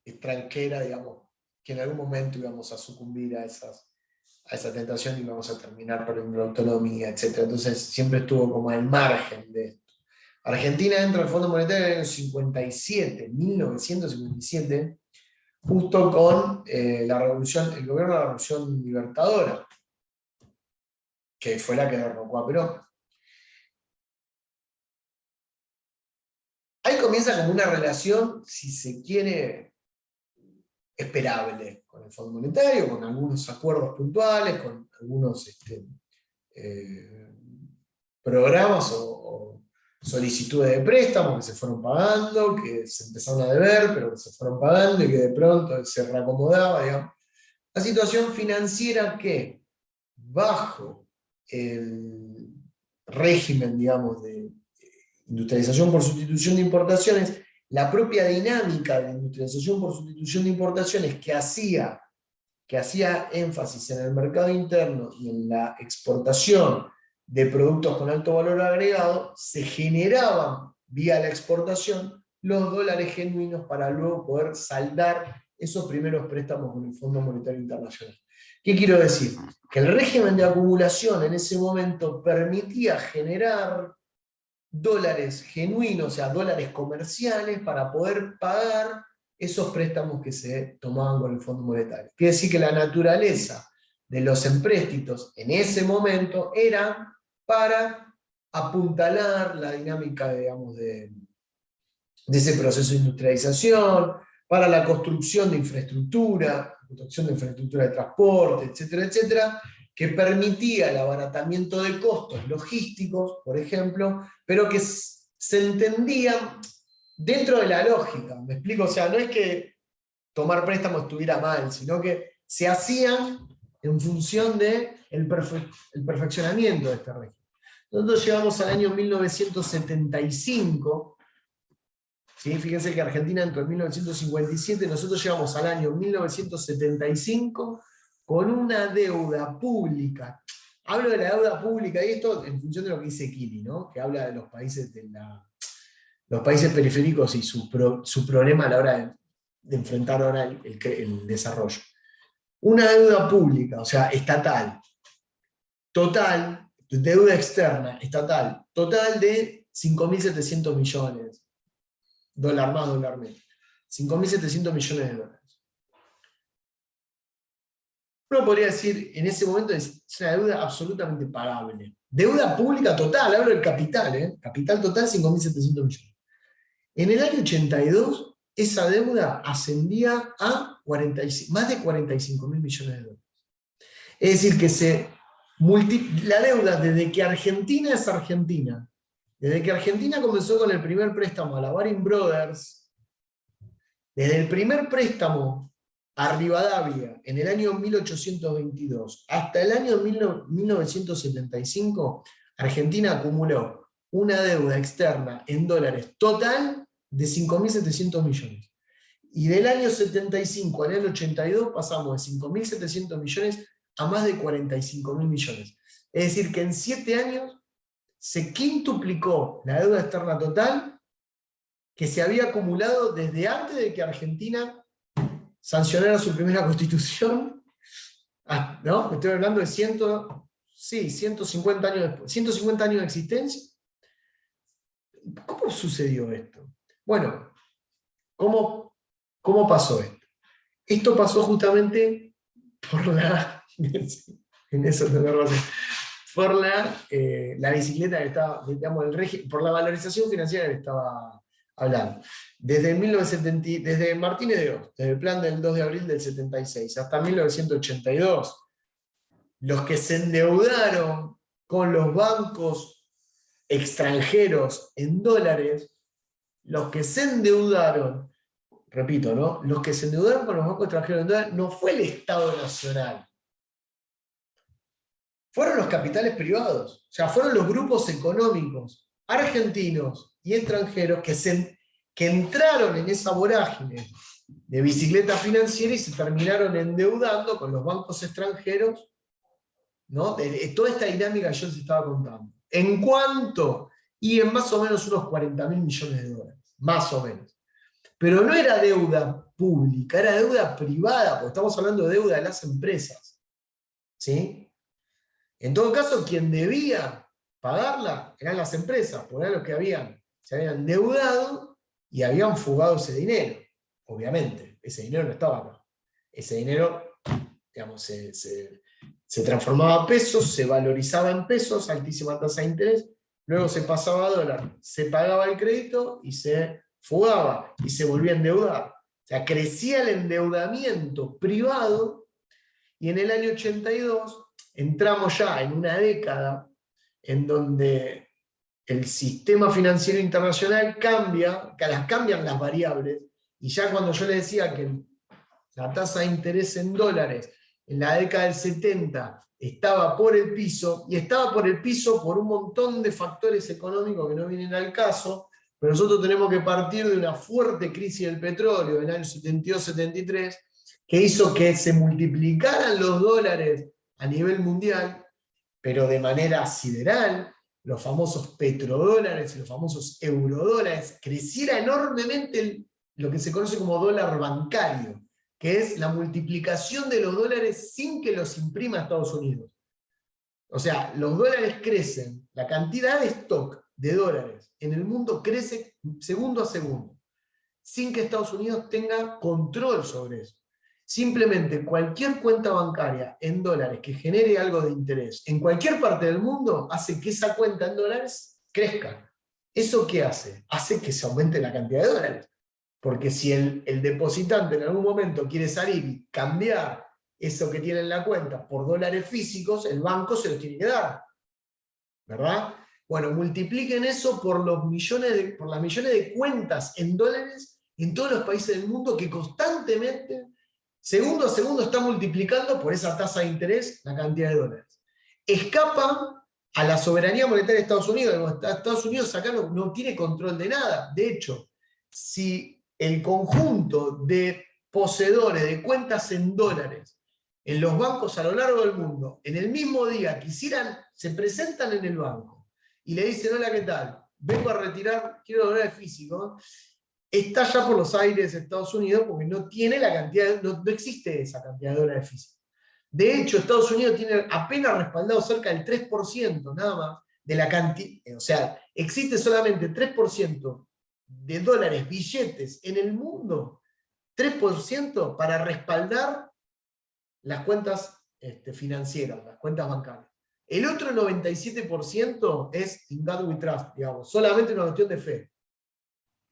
extranjera, digamos, que en algún momento íbamos a sucumbir a esa tentación y íbamos a terminar perdiendo la autonomía, etc. Entonces siempre estuvo como al margen de esto. Argentina entra al Fondo Monetario en el año 57, 1957, justo con el gobierno de la Revolución Libertadora, que fue la que derrocó a Perón. Ahí comienza como una relación, si se quiere, esperable con el Fondo Monetario, con algunos acuerdos puntuales, con algunos programas o solicitudes de préstamos que se fueron pagando, que se empezaron a deber, pero que se fueron pagando y que de pronto se reacomodaba, digamos. La situación financiera que, bajo el régimen, digamos, de industrialización por sustitución de importaciones, la propia dinámica de industrialización por sustitución de importaciones que hacía énfasis en el mercado interno y en la exportación de productos con alto valor agregado, se generaban vía la exportación los dólares genuinos para luego poder saldar esos primeros préstamos con el Fondo Monetario Internacional. ¿Qué quiero decir? Que el régimen de acumulación en ese momento permitía generar dólares genuinos, o sea, dólares comerciales, para poder pagar esos préstamos que se tomaban con el Fondo Monetario. Quiere decir que la naturaleza de los empréstitos en ese momento era para apuntalar la dinámica, digamos, de ese proceso de industrialización, para la construcción de infraestructura de transporte, etcétera, etcétera, que permitía el abaratamiento de costos logísticos, por ejemplo, pero que se entendía dentro de la lógica. ¿Me explico? O sea, no es que tomar préstamo estuviera mal, sino que se hacían en función del perfeccionamiento de este régimen. Nosotros llegamos al año 1975, ¿sí? Fíjense que Argentina entró en 1957, nosotros llegamos al año 1975 con una deuda pública. Hablo de la deuda pública, y esto en función de lo que dice Kili, ¿no? Que habla de los países, los países periféricos y su problema a la hora de enfrentar ahora el desarrollo. Una deuda pública, o sea, estatal, total, deuda externa, estatal, total de 5.700 millones. Dólar más, dólar menos. 5.700 millones de dólares. Uno podría decir, en ese momento es una deuda absolutamente pagable. Deuda pública total, hablo del capital, capital total 5.700 millones. En el año 82, esa deuda ascendía a más de 45.000 millones de dólares. Es decir, que la deuda desde que Argentina es Argentina, desde que Argentina comenzó con el primer préstamo a la Baring Brothers, desde el primer préstamo a Rivadavia en el año 1822 hasta el año 1975, Argentina acumuló una deuda externa en dólares total de 5.700 millones. Y del año 75 al año 82 pasamos de 5.700 millones a más de 45.000 millones. Es decir, que en 7 años se quintuplicó la deuda externa total que se había acumulado desde antes de que Argentina sancionara su primera constitución, ¿no? Estoy hablando de 150 años después, 150 años de existencia. ¿Cómo sucedió esto? Bueno, ¿cómo pasó esto? Esto pasó justamente por en eso tengo razón. Por la bicicleta que estaba, digamos, por la valorización financiera que estaba hablando. Desde Martínez de Oz, desde el plan del 2 de abril del 76 hasta 1982, los que se endeudaron con los bancos extranjeros en dólares, los que se endeudaron, repito, ¿no? Los que se endeudaron con los bancos extranjeros en dólares no fue el Estado Nacional. Fueron los capitales privados, o sea, fueron los grupos económicos argentinos y extranjeros que entraron en esa vorágine de bicicleta financiera y se terminaron endeudando con los bancos extranjeros, ¿no? De toda esta dinámica que yo les estaba contando. ¿En cuánto? Y en más o menos unos 40.000 millones de dólares, más o menos. Pero no era deuda pública, era deuda privada, porque estamos hablando de deuda de las empresas, ¿sí? En todo caso, quien debía pagarla eran las empresas, porque eran los que se habían endeudado y habían fugado ese dinero. Obviamente, ese dinero no estaba acá. Ese dinero, digamos, se transformaba a pesos, se valorizaba en pesos, altísima tasa de interés, luego se pasaba a dólar, se pagaba el crédito y se fugaba y se volvía a endeudar. O sea, crecía el endeudamiento privado y en el año 82 entramos ya en una década en donde el sistema financiero internacional cambian las variables, y ya cuando yo le decía que la tasa de interés en dólares en la década del 70 estaba por el piso, y estaba por el piso por un montón de factores económicos que no vienen al caso, pero nosotros tenemos que partir de una fuerte crisis del petróleo en el año 72-73, que hizo que se multiplicaran los dólares a nivel mundial, pero de manera sideral. los famosos petrodólares y los famosos eurodólares, creciera enormemente lo que se conoce como dólar bancario, que es la multiplicación de los dólares sin que los imprima Estados Unidos. O sea, los dólares crecen, la cantidad de stock de dólares en el mundo crece segundo a segundo, sin que Estados Unidos tenga control sobre eso. Simplemente cualquier cuenta bancaria en dólares que genere algo de interés en cualquier parte del mundo hace que esa cuenta en dólares crezca. ¿Eso qué hace? Hace que se aumente la cantidad de dólares. Porque si el depositante en algún momento quiere salir y cambiar eso que tiene en la cuenta por dólares físicos, el banco se los tiene que dar. ¿Verdad? Bueno, multipliquen eso por las millones de cuentas en dólares en todos los países del mundo que constantemente, segundo a segundo, están multiplicando por esa tasa de interés la cantidad de dólares. Escapan a la soberanía monetaria de Estados Unidos. Estados Unidos acá no tiene control de nada. De hecho, si el conjunto de poseedores de cuentas en dólares en los bancos a lo largo del mundo, en el mismo día se presentan en el banco y le dicen: hola, ¿qué tal? Vengo a retirar, quiero dólares físicos, está ya por los aires de Estados Unidos porque no tiene la cantidad, no existe esa cantidad de dólares físicos. De hecho, Estados Unidos tiene apenas respaldado cerca del 3% nada más de la cantidad, o sea, existe solamente 3% de dólares, billetes en el mundo, 3% para respaldar las cuentas financieras, las cuentas bancarias. El otro 97% es in God we trust, digamos, solamente una cuestión de fe.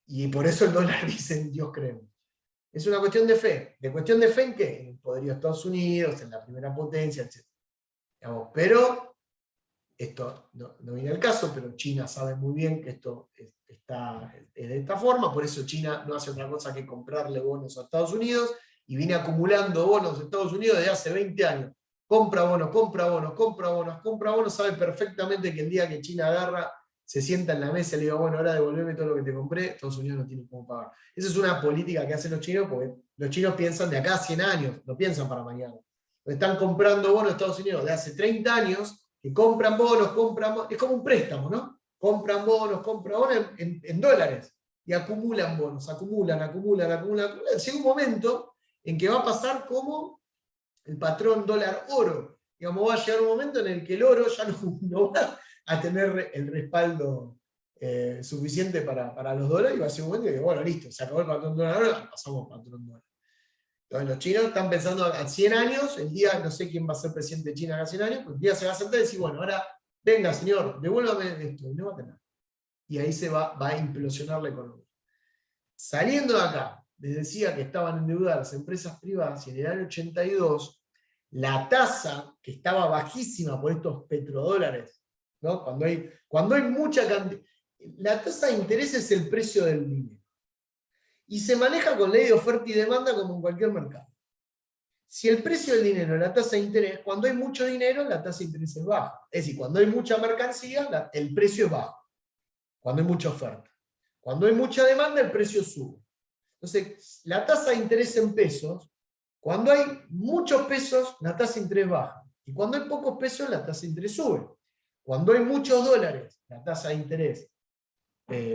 Y por eso el dólar dice en Dios creemos. Es una cuestión de fe. ¿De cuestión de fe en qué? En el poderío de Estados Unidos, en la primera potencia, etc. Digamos, pero esto no viene al caso, pero China sabe muy bien que esto está de esta forma, por eso China no hace otra cosa que comprarle bonos a Estados Unidos, y viene acumulando bonos de Estados Unidos desde hace 20 años. Compra bonos, compra bonos, compra bonos, compra bonos, sabe perfectamente que el día que China agarra, se sienta en la mesa y le diga: bueno, ahora devolveme todo lo que te compré, Estados Unidos no tiene cómo pagar. Esa es una política que hacen los chinos, porque los chinos piensan de acá a 100 años, no piensan para mañana. Están comprando bonos de Estados Unidos de hace 30 años, que compran bonos, es como un préstamo, ¿no? Compran bonos en dólares, y acumulan bonos, acumulan. Llega un momento en que va a pasar como el patrón dólar-oro. Digamos, va a llegar un momento en el que el oro ya no va a tener el respaldo suficiente para los dólares, y va a ser un momento en que, bueno, listo, se acabó el patrón dólar-oro, pasamos al patrón dólar. Entonces los chinos están pensando a 100 años, el día, no sé quién va a ser presidente de China a 100 años, pues el día se va a sentar y decir: bueno, ahora, venga señor, devuélvame esto, y no va a tener. Y ahí se va a implosionar la economía. Saliendo de acá, les decía que estaban endeudadas las empresas privadas, y en el año 82, la tasa, que estaba bajísima por estos petrodólares, ¿no? Cuando hay mucha cantidad, la tasa de interés es el precio del dinero. Y se maneja con ley de oferta y demanda como en cualquier mercado. Si el precio del dinero es la tasa de interés, cuando hay mucho dinero, la tasa de interés es baja. Es decir, cuando hay mucha mercancía, el precio es bajo. Cuando hay mucha oferta. Cuando hay mucha demanda, el precio sube. Entonces, la tasa de interés en pesos, cuando hay muchos pesos, la tasa de interés baja. Y cuando hay pocos pesos, la tasa de interés sube. Cuando hay muchos dólares, la tasa de interés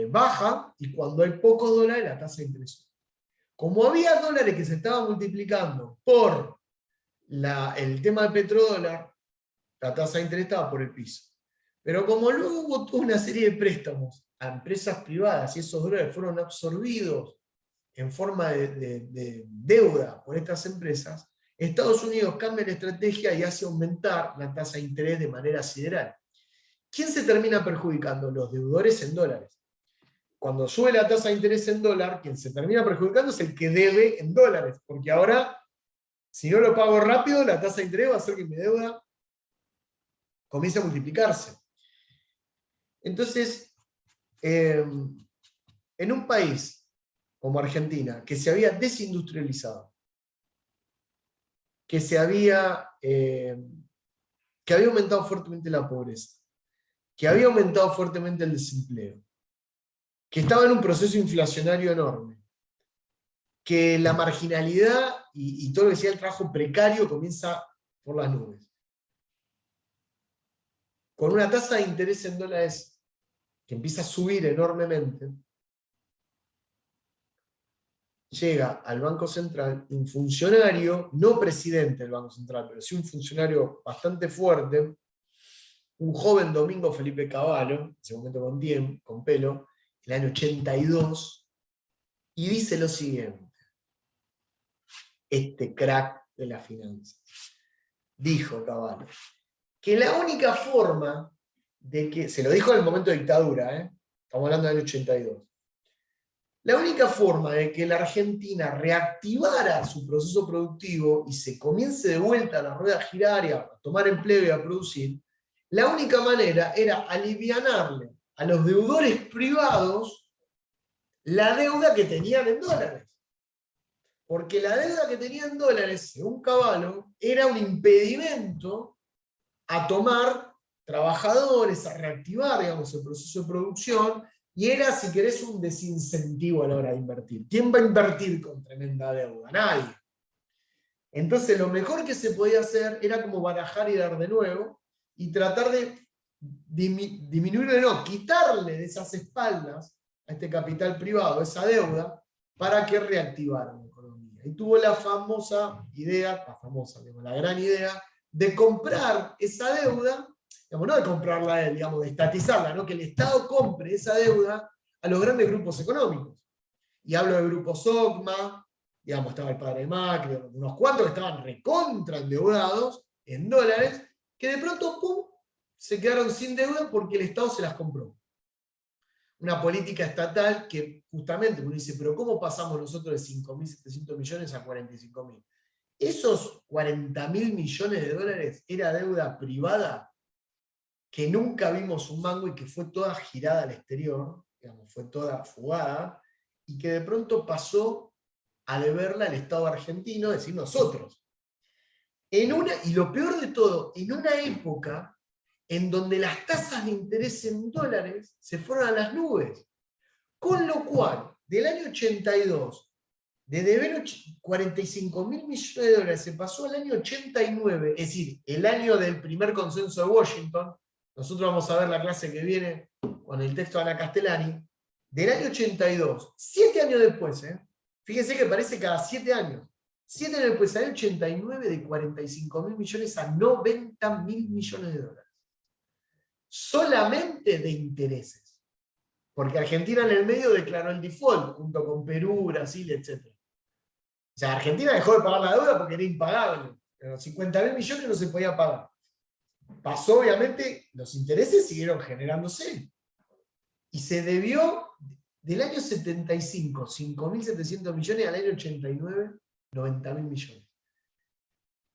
baja, y cuando hay pocos dólares, la tasa de interés sube. Como había dólares que se estaban multiplicando por el tema del petrodólar, la tasa de interés estaba por el piso. Pero como luego hubo toda una serie de préstamos a empresas privadas, y esos dólares fueron absorbidos en forma de deuda por estas empresas, Estados Unidos cambia la estrategia y hace aumentar la tasa de interés de manera sideral. ¿Quién se termina perjudicando? Los deudores en dólares. Cuando sube la tasa de interés en dólar, quien se termina perjudicando es el que debe en dólares, porque ahora, si no lo pago rápido, la tasa de interés va a hacer que mi deuda comience a multiplicarse. Entonces, en un país como Argentina, que se había desindustrializado, que había aumentado fuertemente la pobreza, que había aumentado fuertemente el desempleo, que estaba en un proceso inflacionario enorme, que la marginalidad y todo lo que decía el trabajo precario comienza por las nubes. con una tasa de interés en dólares que empieza a subir enormemente, llega al Banco Central un funcionario, no presidente del Banco Central, pero sí un funcionario bastante fuerte, un joven Domingo Felipe Cavallo, en ese momento con pelo, el año 82, y dice lo siguiente, este crack de la finanza. Dijo Cavallo, que la única forma de que, se lo dijo en el momento de dictadura, estamos hablando del año 82, la única forma de que la Argentina reactivara su proceso productivo y se comience de vuelta a la rueda a girar y a tomar empleo y a producir, la única manera era alivianarle a los deudores privados la deuda que tenían en dólares. Porque la deuda que tenían en dólares, según Cavallo, era un impedimento a tomar trabajadores, a reactivar, digamos, el proceso de producción, y era, si querés, un desincentivo a la hora de invertir. ¿Quién va a invertir con tremenda deuda? Nadie. Entonces, lo mejor que se podía hacer era como barajar y dar de nuevo, y tratar de disminuirle, no, quitarle de esas espaldas a este capital privado, esa deuda, para que reactivara la economía. Y tuvo la famosa idea, la gran idea, de comprar esa deuda, digamos, no de comprarla a él, digamos, de estatizarla, ¿no? Que el Estado compre esa deuda a los grandes grupos económicos. Y hablo de Grupo Sogma, digamos, estaba el padre Macri, unos cuantos que estaban recontra endeudados en dólares, que de pronto, ¡pum!, se quedaron sin deuda porque el Estado se las compró. Una política estatal que justamente uno dice, pero ¿cómo pasamos nosotros de 5.700 millones a 45.000? Esos 40.000 millones de dólares era deuda privada que nunca vimos un mango y que fue toda girada al exterior, digamos, fue toda fugada, y que de pronto pasó a deberla al Estado argentino, es decir, nosotros. Y lo peor de todo, en una época en donde las tasas de interés en dólares se fueron a las nubes. Con lo cual, del año 82, de deber 45.000 millones de dólares, se pasó al año 89, es decir, el año del primer consenso de Washington. Nosotros vamos a ver la clase que viene con el texto de Ana Castellani. Del año 82, 7 años después, fíjense que parece cada 7 años. 7 años después, al 89, de 45.000 millones a 90.000 millones de dólares. Solamente de intereses. Porque Argentina en el medio declaró el default, junto con Perú, Brasil, etc. O sea, Argentina dejó de pagar la deuda porque era impagable. Pero 50.000 millones no se podía pagar. Pasó, obviamente, los intereses siguieron generándose. Y se debió del año 75, 5.700 millones, al año 89, 90.000 millones.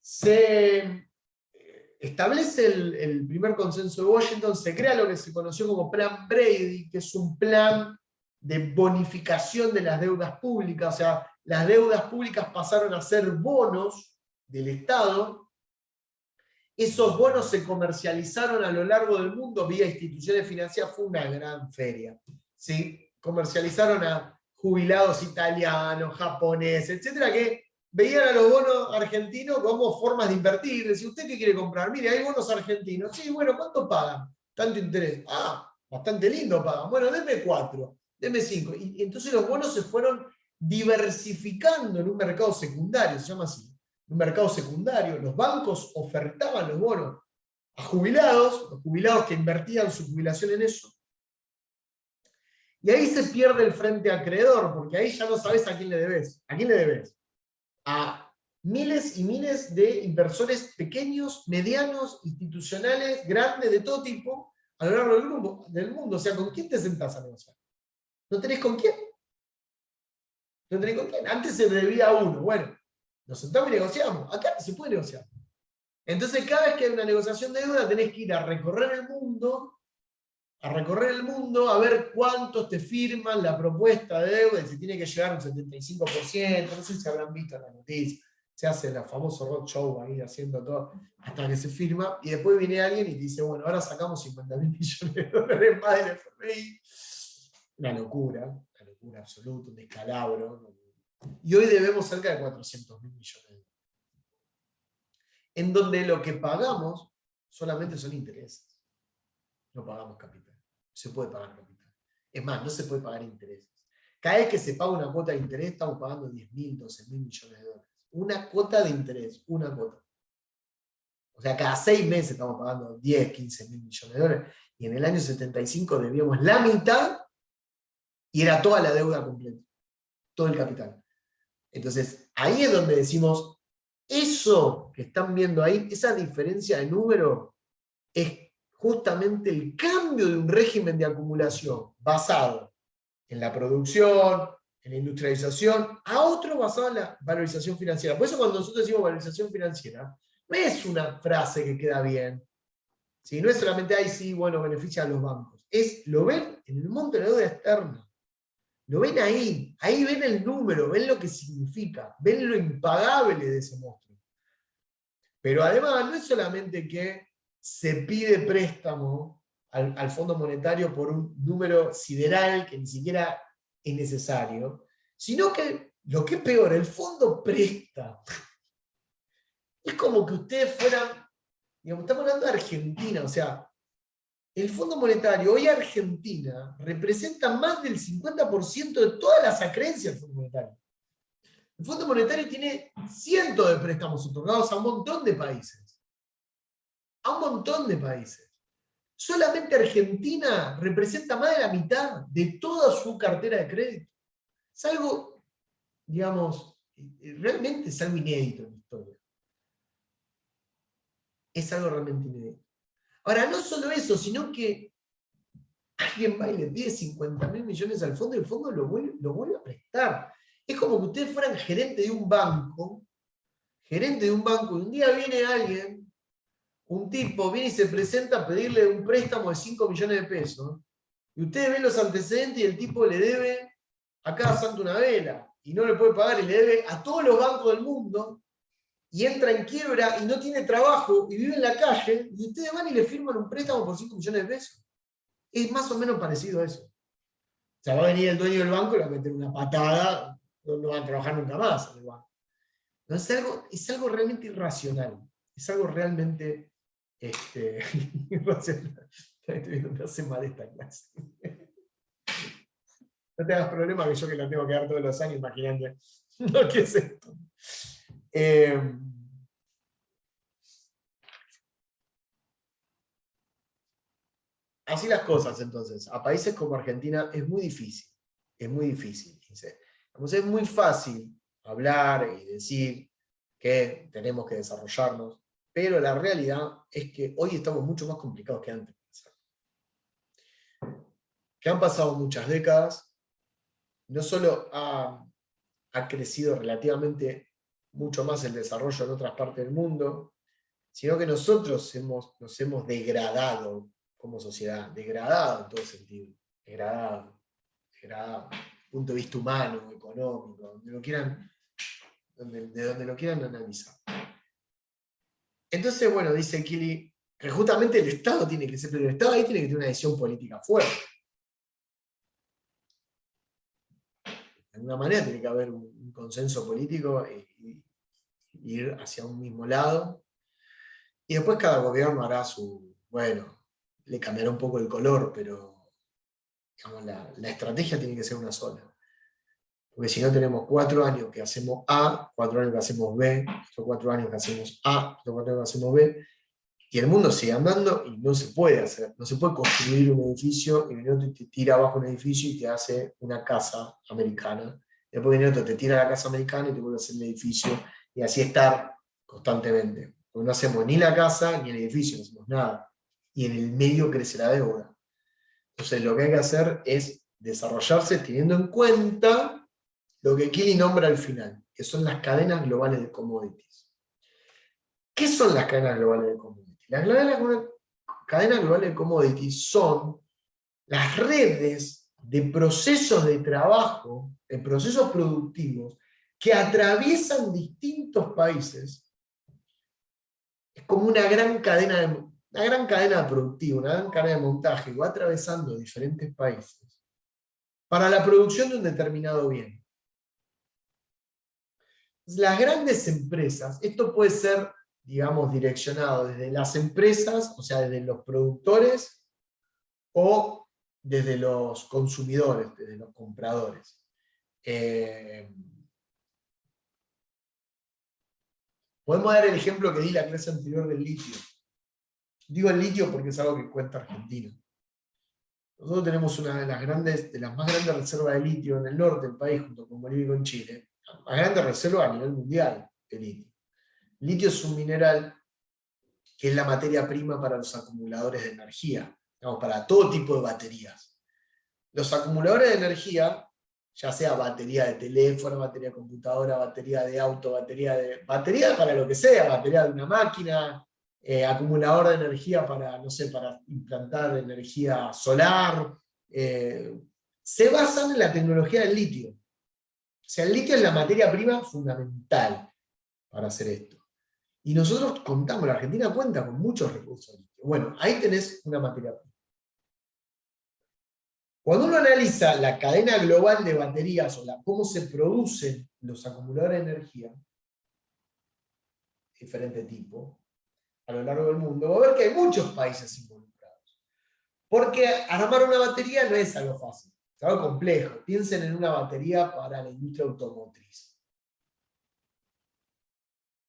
Se establece el primer consenso de Washington, se crea lo que se conoció como Plan Brady, que es un plan de bonificación de las deudas públicas. O sea, las deudas públicas pasaron a ser bonos del Estado. Esos bonos se comercializaron a lo largo del mundo vía instituciones financieras. Fue una gran feria, ¿sí? Comercializaron a jubilados italianos, japoneses, etcétera, que veían a los bonos argentinos como formas de invertir. Decía, ¿usted qué quiere comprar? Mire, hay bonos argentinos. Sí, bueno, ¿cuánto pagan? Tanto interés. Ah, bastante lindo pagan. Bueno, deme 4, deme 5. Y entonces los bonos se fueron diversificando en un mercado secundario, se llama así. Un mercado secundario. Los bancos ofertaban los bonos a jubilados, los jubilados que invertían su jubilación en eso. Y ahí se pierde el frente acreedor, porque ahí ya no sabes a quién le debes. ¿A quién le debes? A miles y miles de inversores pequeños, medianos, institucionales, grandes, de todo tipo, a lo largo del mundo. O sea, ¿con quién te sentás a negociar? ¿No tenés con quién? ¿No tenés con quién? Antes se debía a uno. Bueno, nos sentamos y negociamos. Acá se puede negociar. Entonces, cada vez que hay una negociación de deuda, tenés que ir a recorrer el mundo, a ver cuántos te firman la propuesta de deuda, y se tiene que llegar a un 75%, no sé si habrán visto en la noticia, se hace el famoso roadshow ahí haciendo todo, hasta que se firma, y después viene alguien y te dice, bueno, ahora sacamos 50.000 millones de dólares más del FMI. Una locura absoluta, un descalabro. Y hoy debemos cerca de 400.000 millones de dólares. En donde lo que pagamos solamente son intereses. no pagamos capital. No se puede pagar capital. Es más, no se puede pagar intereses. Cada vez que se paga una cuota de interés, estamos pagando 10.000, 12.000 millones de dólares. Una cuota de interés, una cuota. O sea, cada 6 meses estamos pagando 10, 15.000 millones de dólares. Y en el año 75 debíamos la mitad y era toda la deuda completa. Todo el capital. Entonces, ahí es donde decimos, eso que están viendo ahí, esa diferencia de número, es justamente el cambio de un régimen de acumulación basado en la producción, en la industrialización, a otro basado en la valorización financiera. Por eso cuando nosotros decimos valorización financiera, no es una frase que queda bien. ¿Sí? No es solamente, ay, sí, bueno, beneficia a los bancos. Lo ven en el monto de la deuda externa. Lo ven ahí ven el número, ven lo que significa, ven lo impagable de ese monstruo. Pero además no es solamente que se pide préstamo al Fondo Monetario por un número sideral que ni siquiera es necesario, sino que, lo que es peor, el fondo presta. Es como que ustedes fueran, digamos, estamos hablando de Argentina, o sea, el Fondo Monetario, hoy Argentina, representa más del 50% de todas las acreencias del Fondo Monetario. El Fondo Monetario tiene cientos de préstamos otorgados a un montón de países. A un montón de países. Solamente Argentina representa más de la mitad de toda su cartera de crédito. Es algo, digamos, realmente es algo inédito en la historia. Es algo realmente inédito. Ahora, no solo eso, sino que alguien va y le pide 50.000 millones al fondo y el fondo lo vuelve a prestar. Es como que ustedes fueran gerente de un banco, y un día viene alguien, un tipo, viene y se presenta a pedirle un préstamo de 5 millones de pesos, y ustedes ven los antecedentes y el tipo le debe a cada santo una vela, y no le puede pagar, y le debe a todos los bancos del mundo, y entra en quiebra y no tiene trabajo, y vive en la calle, y ustedes van y le firman un préstamo por 5 millones de pesos. Es más o menos parecido a eso. O sea, va a venir el dueño del banco y le va a meter una patada, no van a trabajar nunca más en el banco. No, es algo realmente irracional. Es algo realmente irracional. Estoy viendo, me hace mal esta clase. No te hagas problema que yo que la tengo que dar todos los años, imagínate. No, ¿qué es esto? Así las cosas, entonces. A países como Argentina es muy difícil. Es muy difícil. Es muy fácil hablar y decir que tenemos que desarrollarnos, pero la realidad es que hoy estamos mucho más complicados que antes. Que han pasado muchas décadas, no solo ha crecido relativamente mucho más el desarrollo en otras partes del mundo, sino que nosotros nos hemos degradado como sociedad, degradado en todo sentido, degradado, desde el punto de vista humano, económico, de donde lo quieran analizar. Entonces, bueno, dice Kili, que justamente el Estado tiene que ser, pero el Estado ahí tiene que tener una decisión política fuerte. De alguna manera tiene que haber un consenso político y ir hacia un mismo lado. Y después cada gobierno hará bueno, le cambiará un poco el color, pero digamos, la estrategia tiene que ser una sola. Porque si no tenemos 4 años que hacemos A, 4 años que hacemos B, otros 4 años que hacemos A, otros 4 años que hacemos B, y el mundo sigue andando y no se puede hacer. No se puede construir un edificio y viene otro y te tira abajo un edificio y te hace una casa americana. Después viene otro, te tira la casa americana y te vuelve a hacer el edificio. Y así estar constantemente. Porque no hacemos ni la casa ni el edificio, no hacemos nada. Y en el medio crece la deuda. Entonces lo que hay que hacer es desarrollarse teniendo en cuenta lo que Kili nombra al final, que son las cadenas globales de commodities. ¿Qué son las cadenas globales de commodities? Las cadenas globales de commodities son las redes de procesos de trabajo, de procesos productivos, que atraviesan distintos países. Es como una gran cadena productiva, una gran cadena de montaje, que va atravesando diferentes países para la producción de un determinado bien. Las grandes empresas, esto puede ser, digamos, direccionado desde las empresas, o sea, desde los productores, o desde los consumidores, desde los compradores. Podemos dar el ejemplo que di la clase anterior del litio. Digo el litio porque es algo que cuenta Argentina. Nosotros tenemos una de las más grandes reservas de litio en el norte del país, junto con Bolivia y con Chile. La más grande reserva a nivel mundial de litio. El litio es un mineral que es la materia prima para los acumuladores de energía, digamos, para todo tipo de baterías. Los acumuladores de energía, ya sea batería de teléfono, batería de computadora, batería de auto, batería para lo que sea, batería de una máquina, acumulador de energía para, no sé, para implantar energía solar, se basan en la tecnología del litio. O sea, el litio es la materia prima fundamental para hacer esto. Y nosotros contamos, la Argentina cuenta con muchos recursos de litio. Bueno, ahí tenés una materia prima. Cuando uno analiza la cadena global de baterías o cómo se producen los acumuladores de energía, de diferente tipo, a lo largo del mundo, va a ver que hay muchos países involucrados. Porque armar una batería no es algo fácil, es algo complejo. Piensen en una batería para la industria automotriz.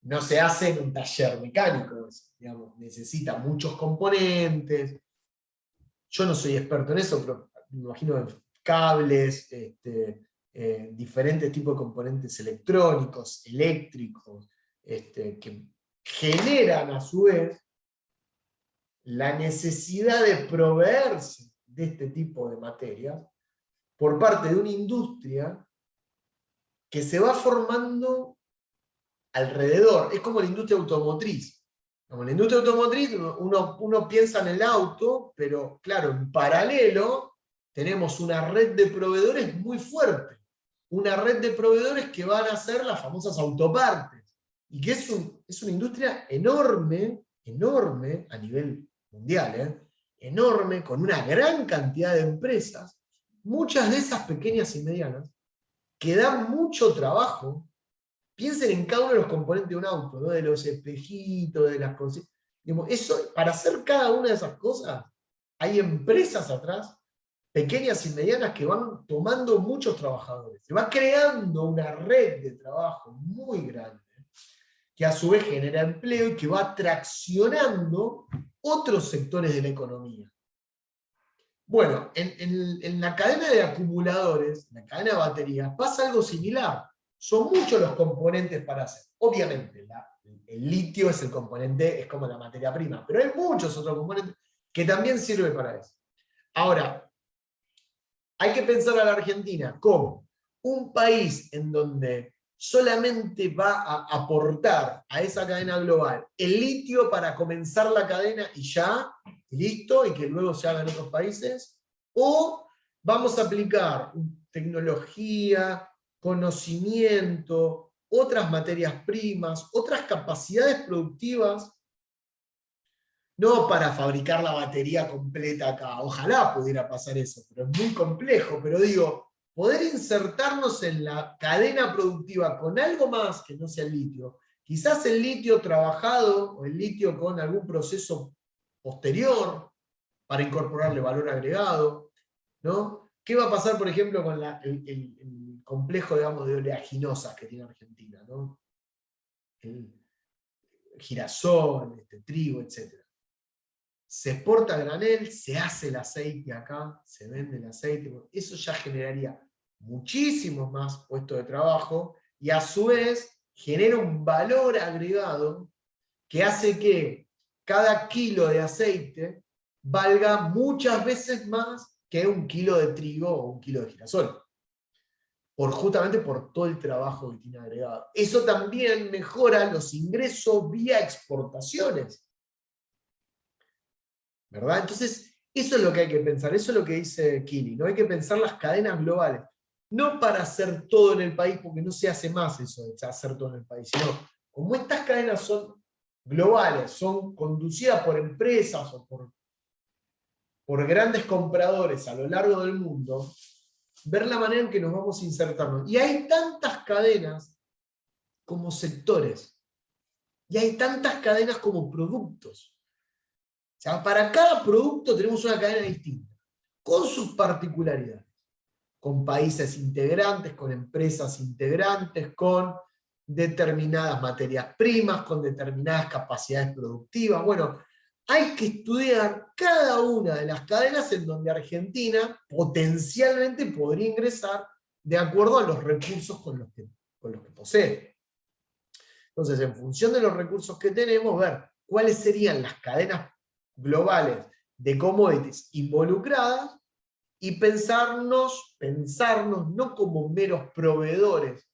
No se hace en un taller mecánico, digamos, necesita muchos componentes. Yo no soy experto en eso, pero me imagino cables, diferentes tipos de componentes electrónicos, eléctricos, que generan a su vez la necesidad de proveerse de este tipo de materias por parte de una industria que se va formando alrededor. Es como la industria automotriz. Como la industria automotriz, uno piensa en el auto, pero claro, en paralelo tenemos una red de proveedores muy fuerte. Una red de proveedores que van a ser las famosas autopartes. Y que es una industria enorme, enorme a nivel mundial, enorme, con una gran cantidad de empresas, muchas de esas pequeñas y medianas, que dan mucho trabajo. Piensen en cada uno de los componentes de un auto, ¿no? De los espejitos, de las cosas. Eso, para hacer cada una de esas cosas, hay empresas atrás, pequeñas y medianas, que van tomando muchos trabajadores. Se va creando una red de trabajo muy grande, que a su vez genera empleo y que va traccionando otros sectores de la economía. Bueno, en la cadena de acumuladores, en la cadena de baterías, pasa algo similar. Son muchos los componentes para hacer. Obviamente, el litio es el componente, es como la materia prima, pero hay muchos otros componentes que también sirven para eso. Ahora, hay que pensar a la Argentina como un país en donde solamente va a aportar a esa cadena global el litio para comenzar la cadena y ya, y listo, y que luego se haga en otros países, o vamos a aplicar tecnología, conocimiento, otras materias primas, otras capacidades productivas, no para fabricar la batería completa acá. Ojalá pudiera pasar eso, pero es muy complejo. Pero digo, poder insertarnos en la cadena productiva con algo más que no sea el litio, quizás el litio trabajado o el litio con algún proceso posterior para incorporarle valor agregado, ¿no? ¿Qué va a pasar, por ejemplo, con el complejo, digamos, de oleaginosas que tiene Argentina, ¿no? El girasol, trigo, etc. Se exporta a granel, se hace el aceite acá, se vende el aceite, eso ya generaría muchísimos más puestos de trabajo y a su vez genera un valor agregado que hace que cada kilo de aceite valga muchas veces más que un kilo de trigo o un kilo de girasol. Justamente por todo el trabajo que tiene agregado. Eso también mejora los ingresos vía exportaciones, ¿verdad? Entonces, eso es lo que hay que pensar, eso es lo que dice Kili, ¿no? Hay que pensar las cadenas globales, no para hacer todo en el país, porque no se hace más eso de hacer todo en el país, sino como estas cadenas son globales, son conducidas por empresas o por grandes compradores a lo largo del mundo, ver la manera en que nos vamos insertando. Y hay tantas cadenas como sectores, y hay tantas cadenas como productos. O sea, para cada producto tenemos una cadena distinta. con sus particularidades, con países integrantes, con empresas integrantes, con determinadas materias primas, con determinadas capacidades productivas. Bueno, hay que estudiar cada una de las cadenas en donde Argentina potencialmente podría ingresar de acuerdo a los recursos con los que posee. Entonces, en función de los recursos que tenemos, ver cuáles serían las cadenas globales de commodities involucradas y pensarnos no como meros proveedores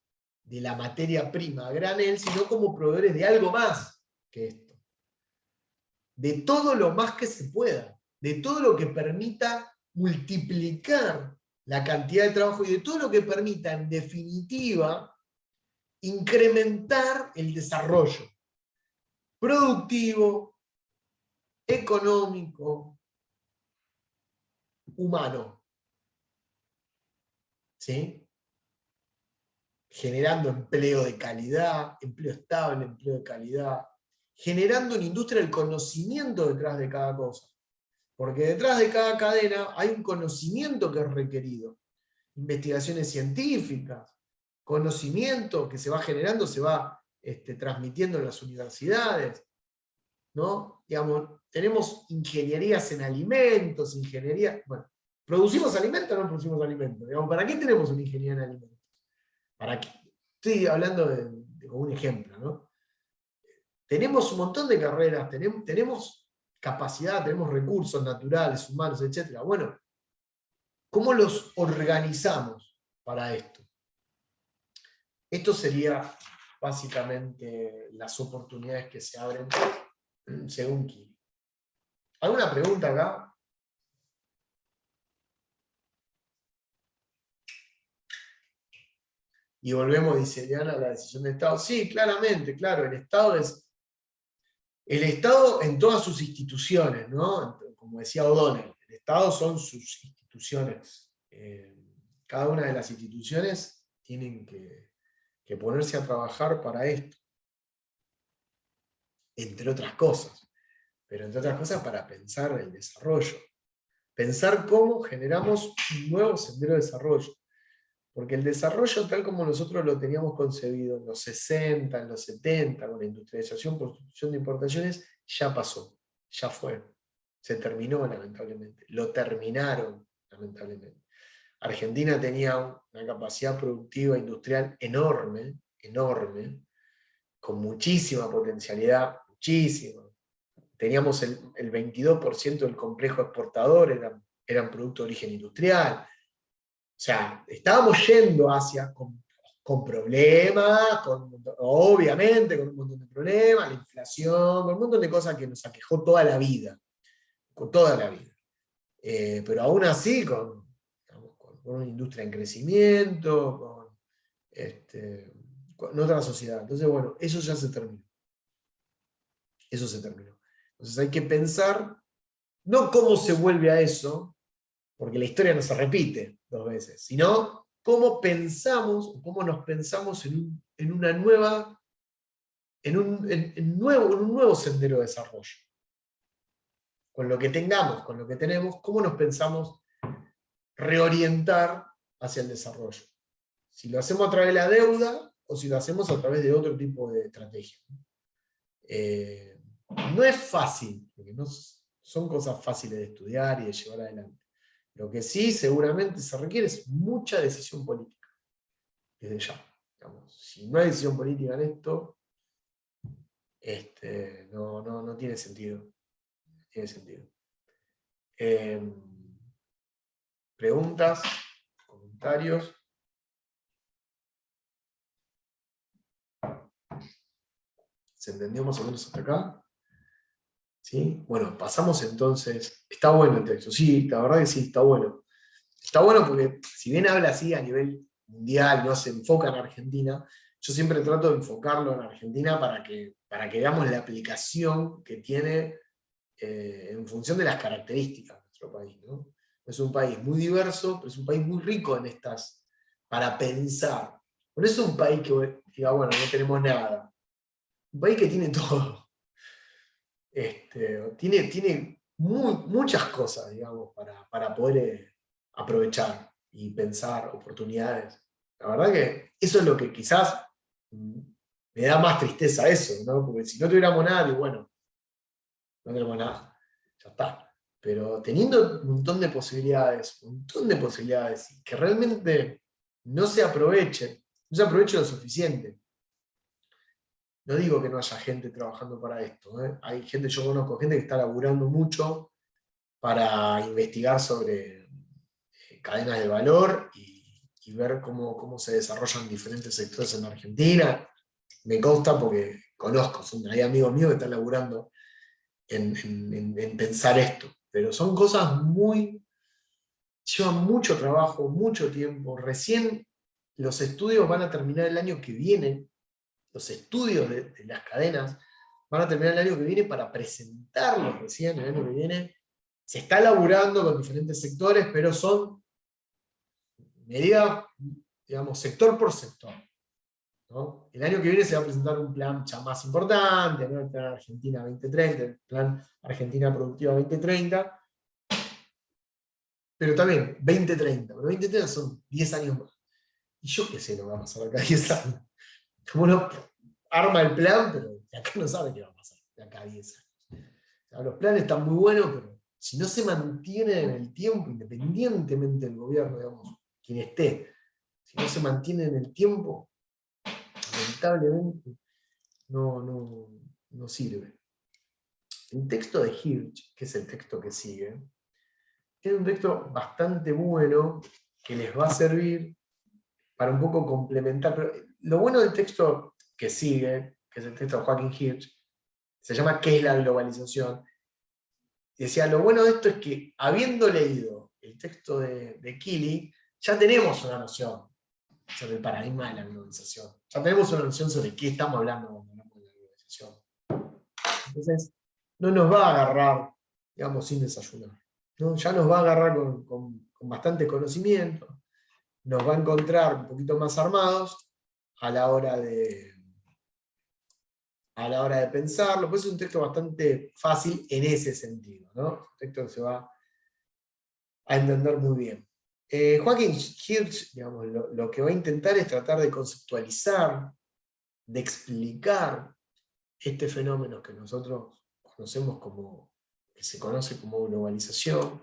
de la materia prima a granel, sino como proveedores de algo más que esto. De todo lo más que se pueda, de todo lo que permita multiplicar la cantidad de trabajo y de todo lo que permita, en definitiva, incrementar el desarrollo productivo, económico, humano. ¿Sí? Generando empleo de calidad, empleo estable, empleo de calidad, generando una industria del conocimiento detrás de cada cosa. Porque detrás de cada cadena hay un conocimiento que es requerido. Investigaciones científicas, conocimiento que se va generando, se va transmitiendo en las universidades. ¿No? Digamos, tenemos ingenierías en alimentos, bueno, ¿producimos alimentos o no producimos alimentos? Digamos, ¿para qué tenemos una ingeniería en alimentos? ¿Para qué? Estoy hablando de un ejemplo, ¿no? Tenemos un montón de carreras, tenemos capacidad, tenemos recursos naturales, humanos, etc. Bueno, ¿cómo los organizamos para esto? Esto sería básicamente las oportunidades que se abren según Kili. ¿Alguna pregunta acá? Y volvemos, dice Diana, a la decisión del Estado. Sí, claramente, claro, el Estado en todas sus instituciones, ¿no? Como decía O'Donnell, el Estado son sus instituciones. Cada una de las instituciones tienen que ponerse a trabajar para esto. Entre otras cosas. Pero entre otras cosas para pensar el desarrollo. Pensar cómo generamos un nuevo sendero de desarrollo. Porque el desarrollo tal como nosotros lo teníamos concebido en los 60, en los 70, con la industrialización por sustitución de importaciones, ya pasó, ya fue. Se terminó lamentablemente. Lo terminaron lamentablemente. Argentina tenía una capacidad productiva industrial enorme, enorme, con muchísima potencialidad, muchísima. Teníamos el 22% del complejo exportador, eran producto de origen industrial. O sea, estábamos yendo hacia con problemas, obviamente con un montón de problemas, la inflación, con un montón de cosas que nos aquejó toda la vida. Con toda la vida. Pero aún así, con una industria en crecimiento, con otra sociedad. Entonces, bueno, eso ya se terminó. Eso se terminó. Entonces hay que pensar, no cómo se vuelve a eso, porque la historia no se repite 2 veces, sino cómo pensamos, o cómo nos pensamos en un nuevo sendero de desarrollo. Con lo que tengamos, con lo que tenemos, cómo nos pensamos reorientar hacia el desarrollo. Si lo hacemos a través de la deuda, o si lo hacemos a través de otro tipo de estrategia. No es fácil, porque no son cosas fáciles de estudiar y de llevar adelante. Lo que sí seguramente se requiere es mucha decisión política, desde ya. Digamos, si no hay decisión política en esto, no tiene sentido. No tiene sentido. ¿Preguntas? ¿Comentarios? ¿Se entendió más o menos hasta acá? ¿Sí? Bueno, pasamos entonces. Está bueno el texto, sí, la verdad que sí, está bueno. Está bueno porque, si bien habla así a nivel mundial, no se enfoca en Argentina, yo siempre trato de enfocarlo en Argentina para que veamos la aplicación que tiene en función de las características de nuestro país, ¿no? Es un país muy diverso, pero es un país muy rico en estas, para pensar. No es un país que diga, bueno, no tenemos nada. Un país que tiene todo. Tiene muchas cosas, digamos, para poder aprovechar y pensar oportunidades. La verdad que eso es lo que quizás me da más tristeza eso, ¿no? Porque si no tuviéramos nada, digo, bueno, no tenemos nada, ya está. Pero teniendo un montón de posibilidades, y que realmente no se aprovechen, no se aprovechen lo suficiente. No digo que no haya gente trabajando para esto, ¿eh? Hay gente, yo conozco gente que está laburando mucho para investigar sobre cadenas de valor y ver cómo se desarrollan diferentes sectores en Argentina. Me consta porque conozco, hay amigos míos que están laburando en pensar esto, pero son cosas llevan mucho trabajo, mucho tiempo. Recién los estudios van a terminar el año que viene, los estudios de las cadenas van a terminar el año que viene para presentarlos recién el año que viene. Se está laburando con diferentes sectores, pero son medidas, digamos, sector por sector, ¿no? El año que viene se va a presentar un plan ya más importante, ¿no? El plan Argentina 2030, el plan Argentina Productiva 2030, pero también 2030, pero 2030 son 10 años más. Y yo qué sé lo que va a pasar acá 10 años. Como uno arma el plan, pero de acá no sabe qué va a pasar de acá a 10 años. O sea, los planes están muy buenos, pero si no se mantienen en el tiempo, independientemente del gobierno, digamos, quien esté, si no se mantiene en el tiempo, lamentablemente no sirve. El texto de Hirsch, que es el texto que sigue, es un texto bastante bueno que les va a servir para un poco complementar. Pero lo bueno del texto que sigue, que es el texto de Joaquín Hirsch, se llama ¿Qué es la globalización? Y decía, lo bueno de esto es que habiendo leído el texto de Keely, ya tenemos una noción sobre el paradigma de la globalización. Ya tenemos una noción sobre qué estamos hablando cuando hablamos de la globalización. Entonces, no nos va a agarrar, digamos, sin desayunar, ¿no? Ya nos va a agarrar con bastante conocimiento, nos va a encontrar un poquito más armados a la hora de pensarlo. Pues es un texto bastante fácil en ese sentido, ¿no? Un texto que se va a entender muy bien. Joaquín Hirsch, digamos, lo que va a intentar es tratar de conceptualizar, de explicar este fenómeno que nosotros conocemos como, que se conoce como globalización,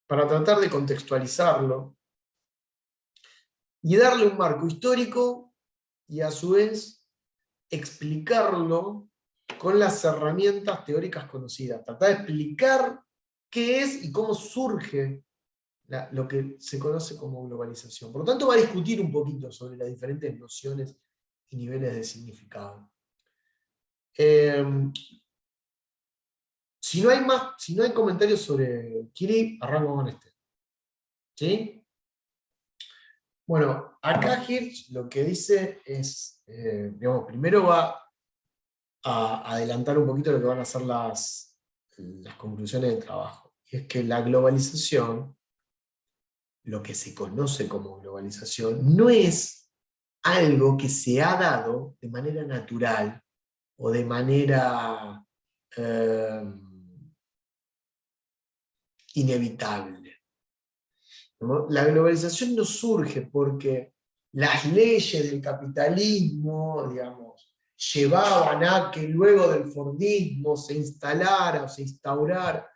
para tratar de contextualizarlo y darle un marco histórico y a su vez explicarlo con las herramientas teóricas conocidas. Tratar de explicar qué es y cómo surge lo que se conoce como globalización. Por lo tanto, va a discutir un poquito sobre las diferentes nociones y niveles de significado. Si no hay comentarios sobre Kiri, arranco con este. ¿Sí? Bueno, acá Hirsch lo que dice es, digamos, primero va a adelantar un poquito lo que van a ser las conclusiones del trabajo. Y es que la globalización, lo que se conoce como globalización, no es algo que se ha dado de manera natural o de manera inevitable, ¿no? La globalización no surge porque las leyes del capitalismo, digamos, llevaban a que luego del Fordismo se instalara o se instaurara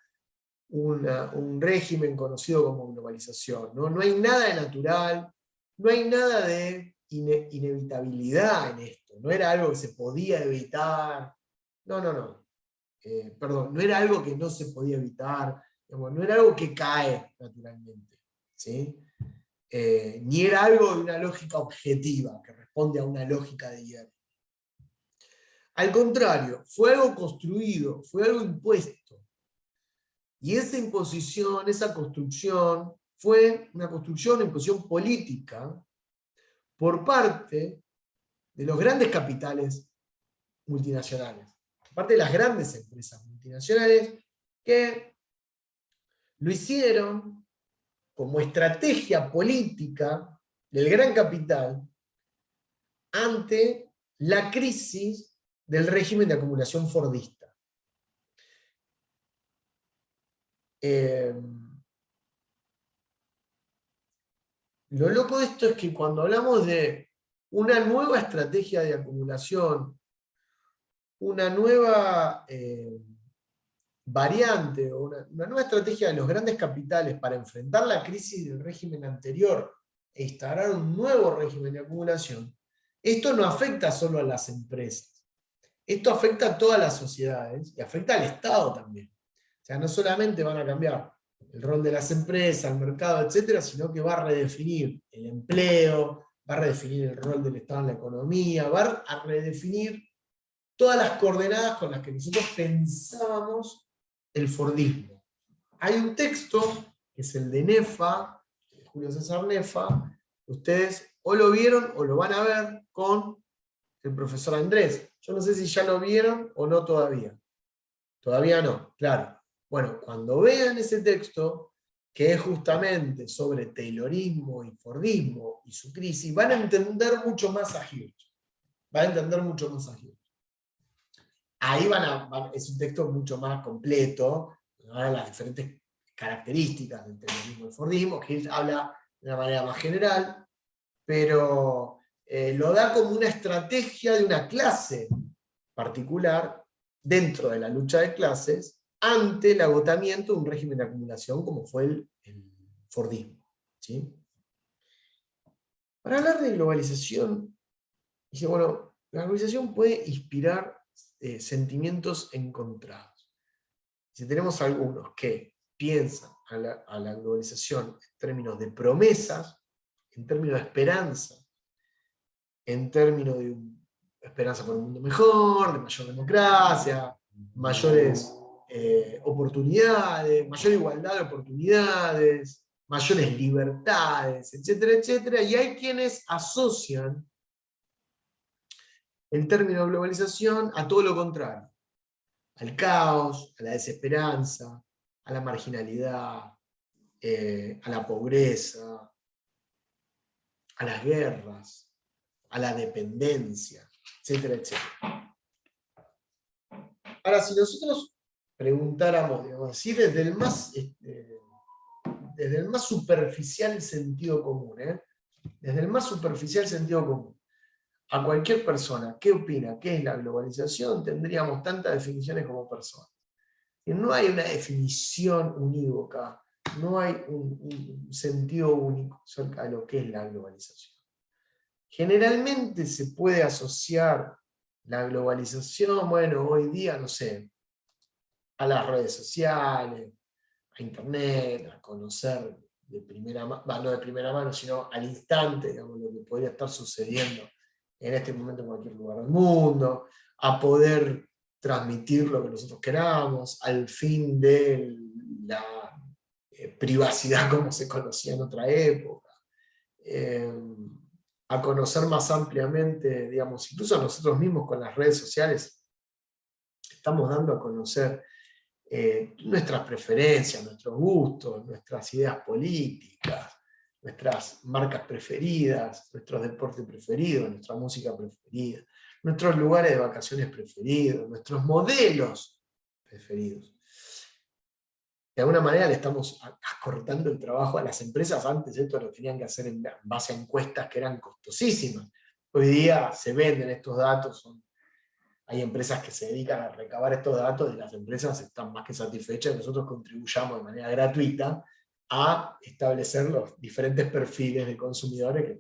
un régimen conocido como globalización, ¿no? No hay nada de natural, no hay nada de inevitabilidad en esto, no era algo que se podía evitar, no. Perdón, no era algo que no se podía evitar, digamos, no era algo que cae naturalmente, ¿sí? Ni era algo de una lógica objetiva, que responde a una lógica de hierro. Al contrario, fue algo construido, fue algo impuesto. Y esa imposición, esa construcción, fue una imposición política por parte de los grandes capitales multinacionales, por parte de las grandes empresas multinacionales que lo hicieron como estrategia política del gran capital ante la crisis del régimen de acumulación fordista. Lo loco de esto es que cuando hablamos de una nueva estrategia de acumulación, una nueva variante, o una nueva estrategia de los grandes capitales para enfrentar la crisis del régimen anterior e instaurar un nuevo régimen de acumulación, esto no afecta solo a las empresas, esto afecta a todas las sociedades y afecta al Estado también. O sea, no solamente van a cambiar el rol de las empresas, el mercado, etcétera, sino que va a redefinir el empleo, va a redefinir el rol del Estado en la economía, va a redefinir todas las coordenadas con las que nosotros pensábamos el Fordismo. Hay un texto, que es el de Nefa, de Julio César Nefa, ustedes o lo vieron o lo van a ver con el profesor Andrés. Yo no sé si ya lo vieron o no todavía. Todavía no, claro. Bueno, cuando vean ese texto, que es justamente sobre Taylorismo y Fordismo y su crisis, van a entender mucho más a Hirsch. Van a entender mucho más a Hirsch. Ahí es un texto mucho más completo, las diferentes características del Taylorismo y Fordismo. Hirsch habla de una manera más general, pero lo da como una estrategia de una clase particular dentro de la lucha de clases ante el agotamiento de un régimen de acumulación como fue el Fordismo. ¿Sí? Para hablar de globalización, dice, bueno, la globalización puede inspirar sentimientos encontrados. Si tenemos algunos que piensan a la globalización en términos de promesas, en términos de esperanza, en términos de esperanza por un mundo mejor, de mayor democracia, mayores oportunidades, mayor igualdad de oportunidades, mayores libertades, etcétera, etcétera. Y hay quienes asocian el término globalización a todo lo contrario, al caos, a la desesperanza, a la marginalidad, a la pobreza, a las guerras, a la dependencia, etcétera, etcétera. Ahora, si nosotros preguntáramos, digamos así, desde el más superficial sentido común, desde el más superficial sentido común, a cualquier persona, ¿qué opina? ¿Qué es la globalización? Tendríamos tantas definiciones como personas. Y no hay una definición unívoca, no hay un sentido único acerca de lo que es la globalización. Generalmente se puede asociar la globalización, bueno, hoy día, no sé, a las redes sociales, a internet, a conocer de primera mano, no de primera mano, sino al instante, digamos, lo que podría estar sucediendo en este momento en cualquier lugar del mundo, a poder transmitir lo que nosotros queramos, al fin de la privacidad como se conocía en otra época, a conocer más ampliamente, digamos, incluso nosotros mismos con las redes sociales, estamos dando a conocer nuestras preferencias, nuestros gustos, nuestras ideas políticas, nuestras marcas preferidas, nuestros deportes preferidos, nuestra música preferida, nuestros lugares de vacaciones preferidos, nuestros modelos preferidos. De alguna manera le estamos acortando el trabajo a las empresas. Antes esto lo tenían que hacer en base a encuestas que eran costosísimas. Hoy día se venden estos datos, hay empresas que se dedican a recabar estos datos y las empresas están más que satisfechas que nosotros contribuyamos de manera gratuita a establecer los diferentes perfiles de consumidores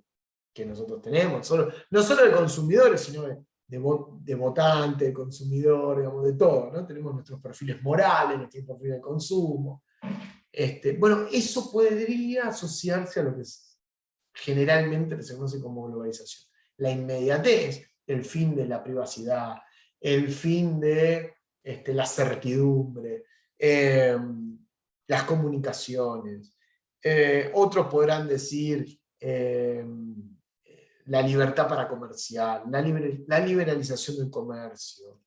que nosotros tenemos. No solo de consumidores, sino de votante, de consumidor, digamos, de todo, ¿no? Tenemos nuestros perfiles morales, nuestros perfiles de consumo. Bueno, eso podría asociarse a lo que generalmente se conoce como globalización. La inmediatez, el fin de la privacidad, el fin de la certidumbre, las comunicaciones. Otros podrán decir la libertad para comerciar, la liberalización del comercio,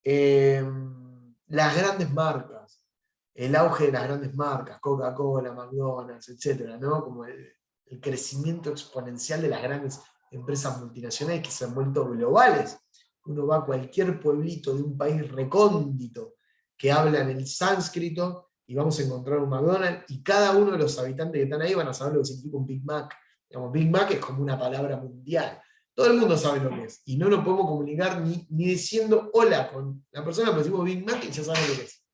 las grandes marcas, el auge de las grandes marcas, Coca-Cola, McDonald's, etc., ¿no? Como el crecimiento exponencial de las grandes empresas multinacionales que se han vuelto globales. Uno va a cualquier pueblito de un país recóndito que hablan el sánscrito y vamos a encontrar un McDonald's, y cada uno de los habitantes que están ahí van a saber lo que significa un Big Mac. Digamos, Big Mac es como una palabra mundial. Todo el mundo sabe lo que es, y no nos podemos comunicar ni diciendo hola con la persona, pero decimos Big Mac y ya saben lo que es.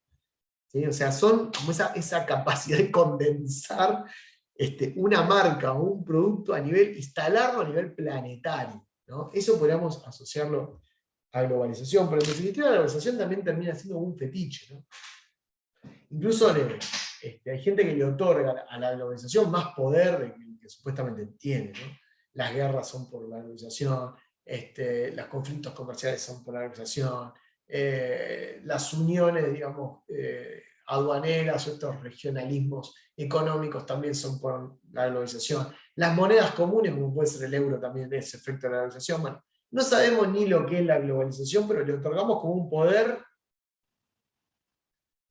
¿Sí? O sea, son como esa capacidad de condensar una marca o un producto a nivel, instalarlo a nivel planetario, ¿no? Eso podríamos asociarlo a globalización, pero en definitiva la globalización también termina siendo un fetiche, ¿no? Incluso hay gente que le otorga a la globalización más poder del que supuestamente tiene, ¿no? Las guerras son por la globalización, los conflictos comerciales son por la globalización, las uniones, digamos, aduaneras o estos regionalismos económicos también son por la globalización. Las monedas comunes, como puede ser el euro, también es efecto de la globalización. Bueno, no sabemos ni lo que es la globalización, pero le otorgamos como un poder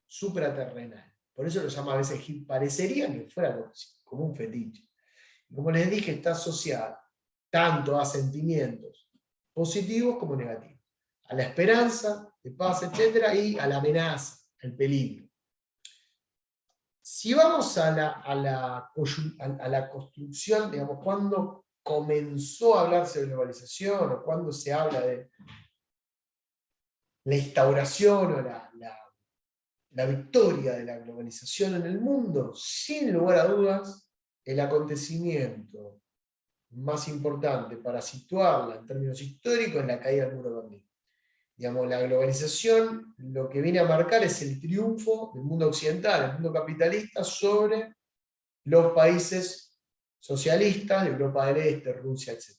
supraterrenal. Por eso lo llama a veces hit. Parecería que fuera como un fetiche. Como les dije, está asociada tanto a sentimientos positivos como negativos. A la esperanza de paz, etc. y a la amenaza, el peligro. Si vamos a la construcción, digamos, cuando comenzó a hablarse de globalización o cuando se habla de la instauración o la victoria de la globalización en el mundo, sin lugar a dudas, el acontecimiento más importante para situarla en términos históricos es la caída del muro de Berlín. Digamos, la globalización lo que viene a marcar es el triunfo del mundo occidental, el mundo capitalista, sobre los países socialistas de Europa del Este, Rusia, etc.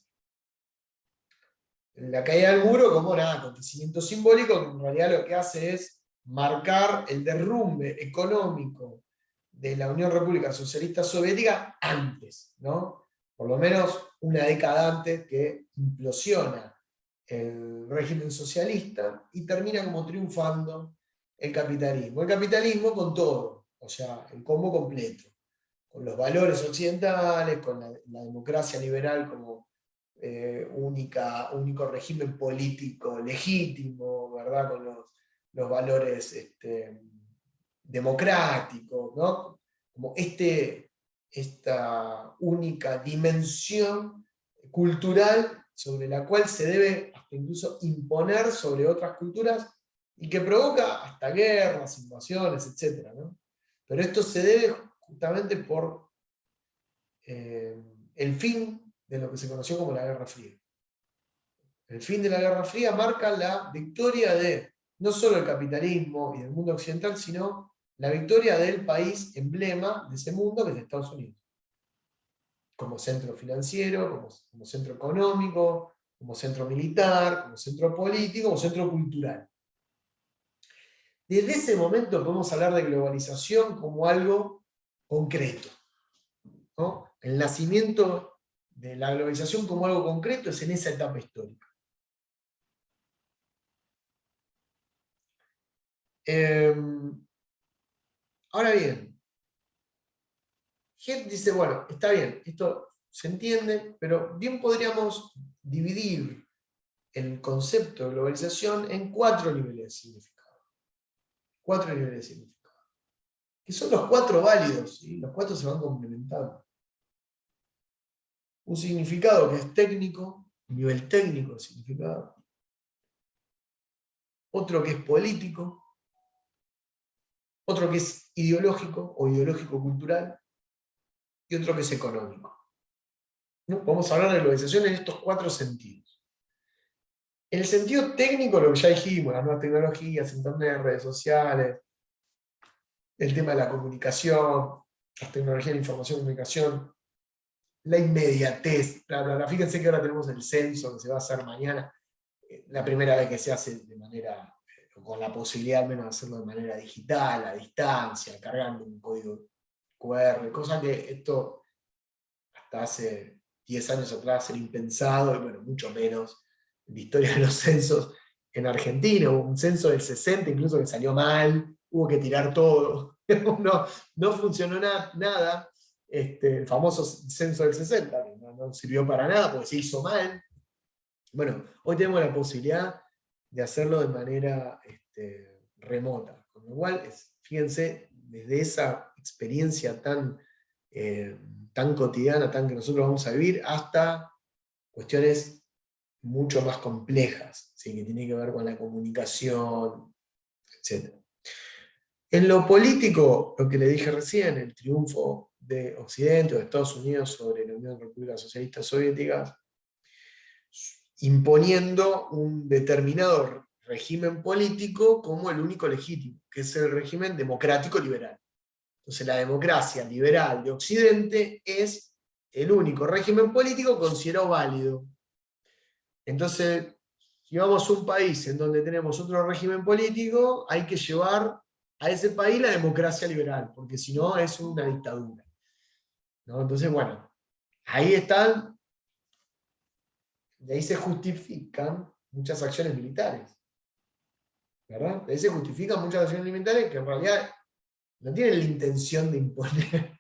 La caída del muro como un acontecimiento simbólico que en realidad lo que hace es marcar el derrumbe económico de la Unión República Socialista Soviética antes, ¿no? Por lo menos una década antes que implosiona el régimen socialista y termina como triunfando el capitalismo. El capitalismo con todo, o sea, el combo completo, con los valores occidentales, con la democracia liberal como único régimen político legítimo, ¿verdad? Con los valores democráticos, ¿no? Como esta única dimensión cultural sobre la cual se debe hasta incluso imponer sobre otras culturas y que provoca hasta guerras, invasiones, etc., ¿no? Pero esto se debe justamente por el fin de lo que se conoció como la Guerra Fría. El fin de la Guerra Fría marca la victoria de no solo el capitalismo y del mundo occidental, sino la victoria del país emblema de ese mundo, que es Estados Unidos. Como centro financiero, como centro económico, como centro militar, como centro político, como centro cultural. Desde ese momento podemos hablar de globalización como algo concreto, ¿no? El nacimiento de la globalización como algo concreto es en esa etapa histórica. Ahora bien, Hirt dice, bueno, está bien, esto se entiende, pero bien podríamos dividir el concepto de globalización en 4 niveles de significado. 4 niveles de significado. Que son los 4 válidos, ¿sí? Los 4 se van complementando. Un significado que es técnico, un nivel técnico de significado. Otro que es político. Otro que es ideológico o ideológico-cultural. Y otro que es económico. ¿No? Vamos a hablar de globalización en estos 4 sentidos. En el sentido técnico, lo que ya dijimos, las nuevas tecnologías, internet, redes sociales, el tema de la comunicación, las tecnologías de información y comunicación, la inmediatez, bla, bla, bla. Fíjense que ahora tenemos el censo que se va a hacer mañana, la primera vez que se hace de manera, con la posibilidad al menos de hacerlo de manera digital, a distancia, cargando un código QR, cosa que esto hasta hace 10 años atrás era impensado, y bueno, mucho menos en la historia de los censos en Argentina. Hubo un censo del 60 incluso que salió mal, hubo que tirar todo, no funcionó nada, el famoso censo del 60, que no sirvió para nada porque se hizo mal. Bueno, hoy tenemos la posibilidad de hacerlo de manera remota, con lo cual, fíjense desde esa experiencia tan, tan cotidiana, tan que nosotros vamos a vivir, hasta cuestiones mucho más complejas, ¿sí? Que tienen que ver con la comunicación, etc. En lo político, lo que le dije recién, el triunfo de Occidente o de Estados Unidos sobre la Unión de Repúblicas Socialistas Soviéticas, imponiendo un determinado régimen político como el único legítimo, que es el régimen democrático liberal. Entonces la democracia liberal de Occidente es el único régimen político considerado válido. Entonces, si vamos a un país en donde tenemos otro régimen político, hay que llevar a ese país la democracia liberal, porque si no es una dictadura, ¿no? Entonces, bueno, ahí están, de ahí se justifican muchas acciones militares, ¿verdad? De ahí se justifican muchas acciones militares que en realidad no tienen la intención de imponer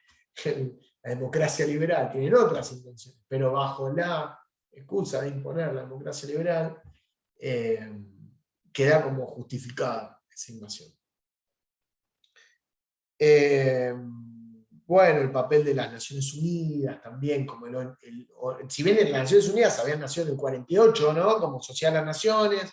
la democracia liberal, tienen otras intenciones, pero bajo la excusa de imponer la democracia liberal, queda como justificada esa invasión. Bueno, el papel de las Naciones Unidas también, como si bien en las Naciones Unidas habían nacido en el 48, ¿no? Como Sociedad de las Naciones,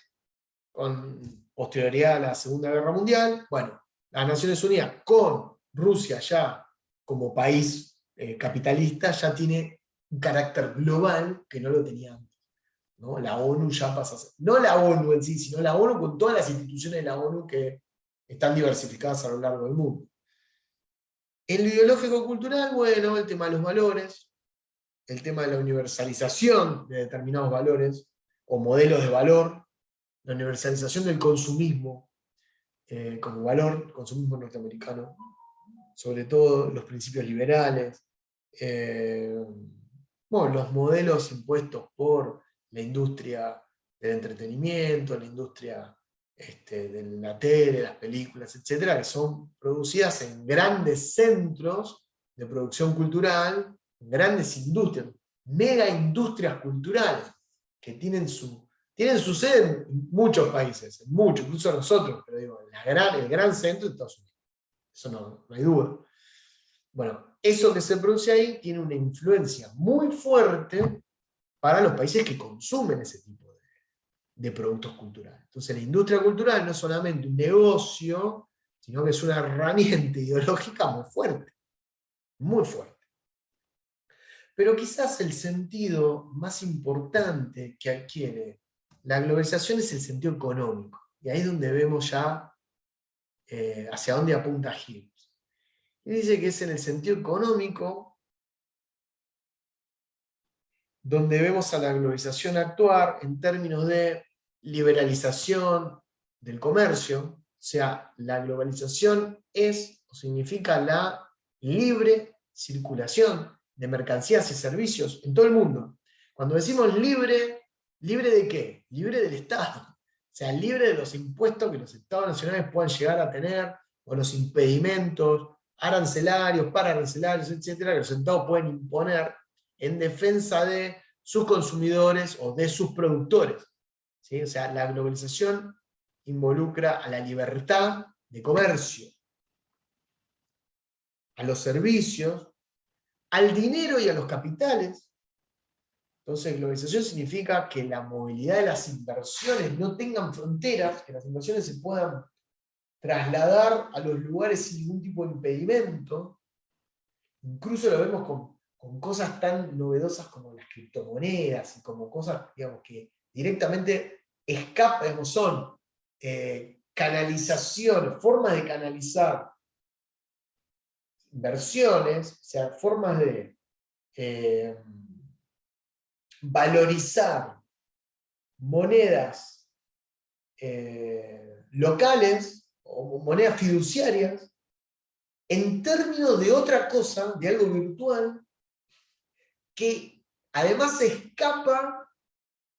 con posterioridad a la Segunda Guerra Mundial, bueno, las Naciones Unidas con Rusia ya como país capitalista ya tiene un carácter global que no lo tenía antes, ¿no? La ONU ya pasa a ser, no la ONU en sí, sino la ONU con todas las instituciones de la ONU que están diversificadas a lo largo del mundo. En lo ideológico-cultural, bueno, el tema de los valores, el tema de la universalización de determinados valores o modelos de valor, la universalización del consumismo como valor, el consumismo norteamericano, sobre todo los principios liberales, bueno, los modelos impuestos por la industria del entretenimiento, la industria de la tele, las películas, etcétera, que son producidas en grandes centros de producción cultural, grandes industrias, mega industrias culturales, que tienen su sede en muchos países, en muchos, incluso nosotros, pero digo, el gran centro de Estados Unidos. Eso no hay duda. Bueno, eso que se produce ahí tiene una influencia muy fuerte para los países que consumen ese tipo de productos culturales. Entonces la industria cultural no es solamente un negocio, sino que es una herramienta ideológica muy fuerte, muy fuerte. Pero quizás el sentido más importante que adquiere la globalización es el sentido económico. Y ahí es donde vemos ya hacia dónde apunta Hibbs. Y dice que es en el sentido económico donde vemos a la globalización actuar en términos de liberalización del comercio. O sea, la globalización es o significa la libre circulación de mercancías y servicios en todo el mundo. Cuando decimos libre, ¿libre de qué? Libre del Estado. O sea, libre de los impuestos que los Estados nacionales puedan llegar a tener, o los impedimentos arancelarios, pararancelarios, etcétera, que los Estados pueden imponer en defensa de sus consumidores o de sus productores. ¿Sí? O sea, la globalización involucra a la libertad de comercio, a los servicios, al dinero y a los capitales. Entonces, globalización significa que la movilidad de las inversiones no tengan fronteras, que las inversiones se puedan trasladar a los lugares sin ningún tipo de impedimento. Incluso lo vemos con cosas tan novedosas como las criptomonedas y como cosas, digamos, que directamente escapan, digamos, son canalizaciones, formas de canalizar inversiones, o sea, formas de valorizar monedas locales o monedas fiduciarias en términos de otra cosa, de algo virtual, que además se escapa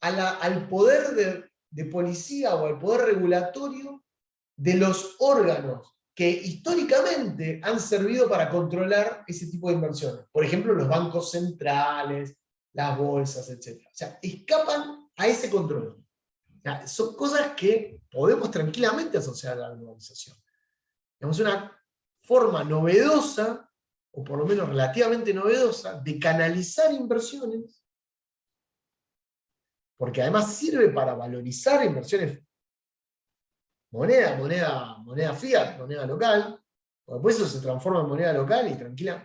al poder de policía o al poder regulatorio de los órganos que históricamente han servido para controlar ese tipo de inversiones. Por ejemplo, los bancos centrales, las bolsas, etc. O sea, escapan a ese control. O sea, son cosas que podemos tranquilamente asociar a la globalización. Tenemos una forma novedosa, o por lo menos relativamente novedosa, de canalizar inversiones, porque además sirve para valorizar inversiones, moneda fiat, moneda local, o después eso se transforma en moneda local y tranquila,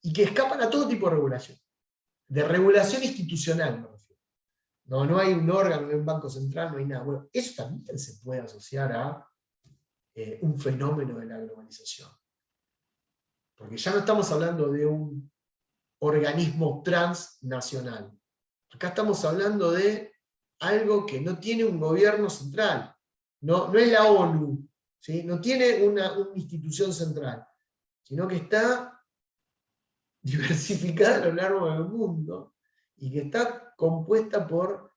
y que escapan a todo tipo de regulación institucional, me refiero. No hay un órgano, no hay un banco central, no hay nada. Bueno, eso también se puede asociar a un fenómeno de la globalización. Porque ya no estamos hablando de un organismo transnacional. Acá estamos hablando de algo que no tiene un gobierno central. No es la ONU, ¿sí? No tiene una institución central, sino que está diversificada a lo largo del mundo y que está compuesta por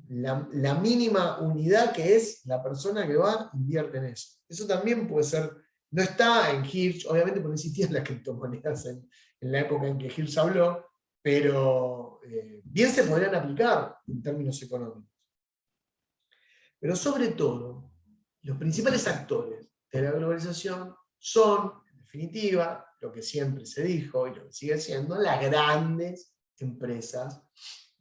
la mínima unidad que es la persona que va invierte en eso. Eso también puede ser, no está en Hirsch, obviamente porque no existían las criptomonedas en la época en que Hirsch habló, pero bien se podrían aplicar en términos económicos. Pero sobre todo, los principales actores de la globalización son, en definitiva, lo que siempre se dijo y lo que sigue siendo, las grandes empresas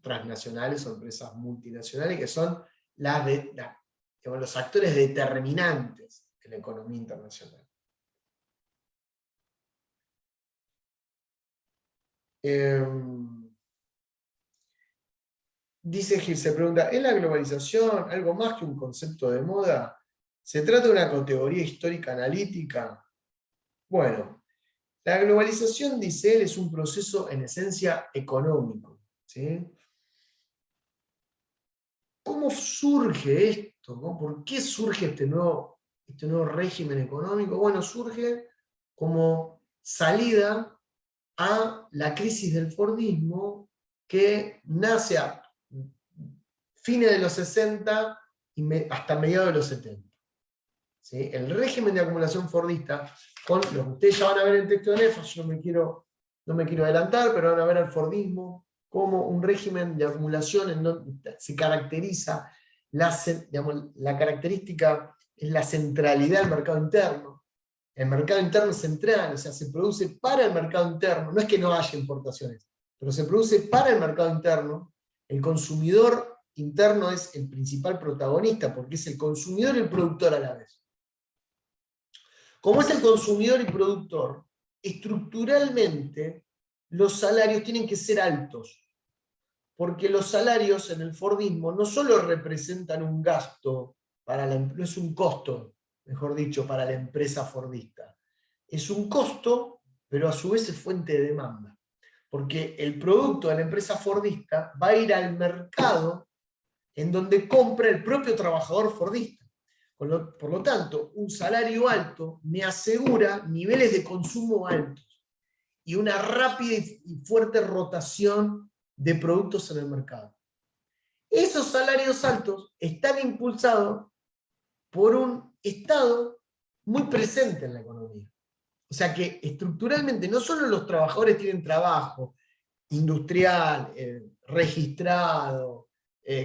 transnacionales o empresas multinacionales, que son los actores determinantes en la economía internacional. Dice Gil, se pregunta, ¿es la globalización algo más que un concepto de moda? ¿Se trata de una categoría histórica analítica? Bueno, la globalización, dice él, es un proceso en esencia económico, ¿sí? ¿Cómo surge esto? ¿No? ¿Por qué surge este nuevo régimen económico? Bueno, surge como salida a la crisis del Fordismo que nace a fines de los 60 y hasta mediados de los 70. ¿Sí? El régimen de acumulación fordista, con lo que ustedes ya van a ver en el texto de Nefas, yo no me quiero adelantar, pero van a ver al Fordismo como un régimen de acumulación en donde se caracteriza, la característica es la centralidad del mercado interno. El mercado interno es central, o sea, se produce para el mercado interno, no es que no haya importaciones, pero se produce para el mercado interno. El consumidor interno es el principal protagonista, porque es el consumidor y el productor a la vez. Como es el consumidor y productor, estructuralmente los salarios tienen que ser altos, porque los salarios en el Fordismo no solo representan un gasto, no es un costo, mejor dicho, para la empresa fordista. Es un costo, pero a su vez es fuente de demanda. Porque el producto de la empresa fordista va a ir al mercado en donde compra el propio trabajador fordista. Por lo tanto, un salario alto me asegura niveles de consumo altos y una rápida y fuerte rotación de productos en el mercado. Esos salarios altos están impulsados por un Estado muy presente en la economía. O sea que estructuralmente no solo los trabajadores tienen trabajo industrial, registrado,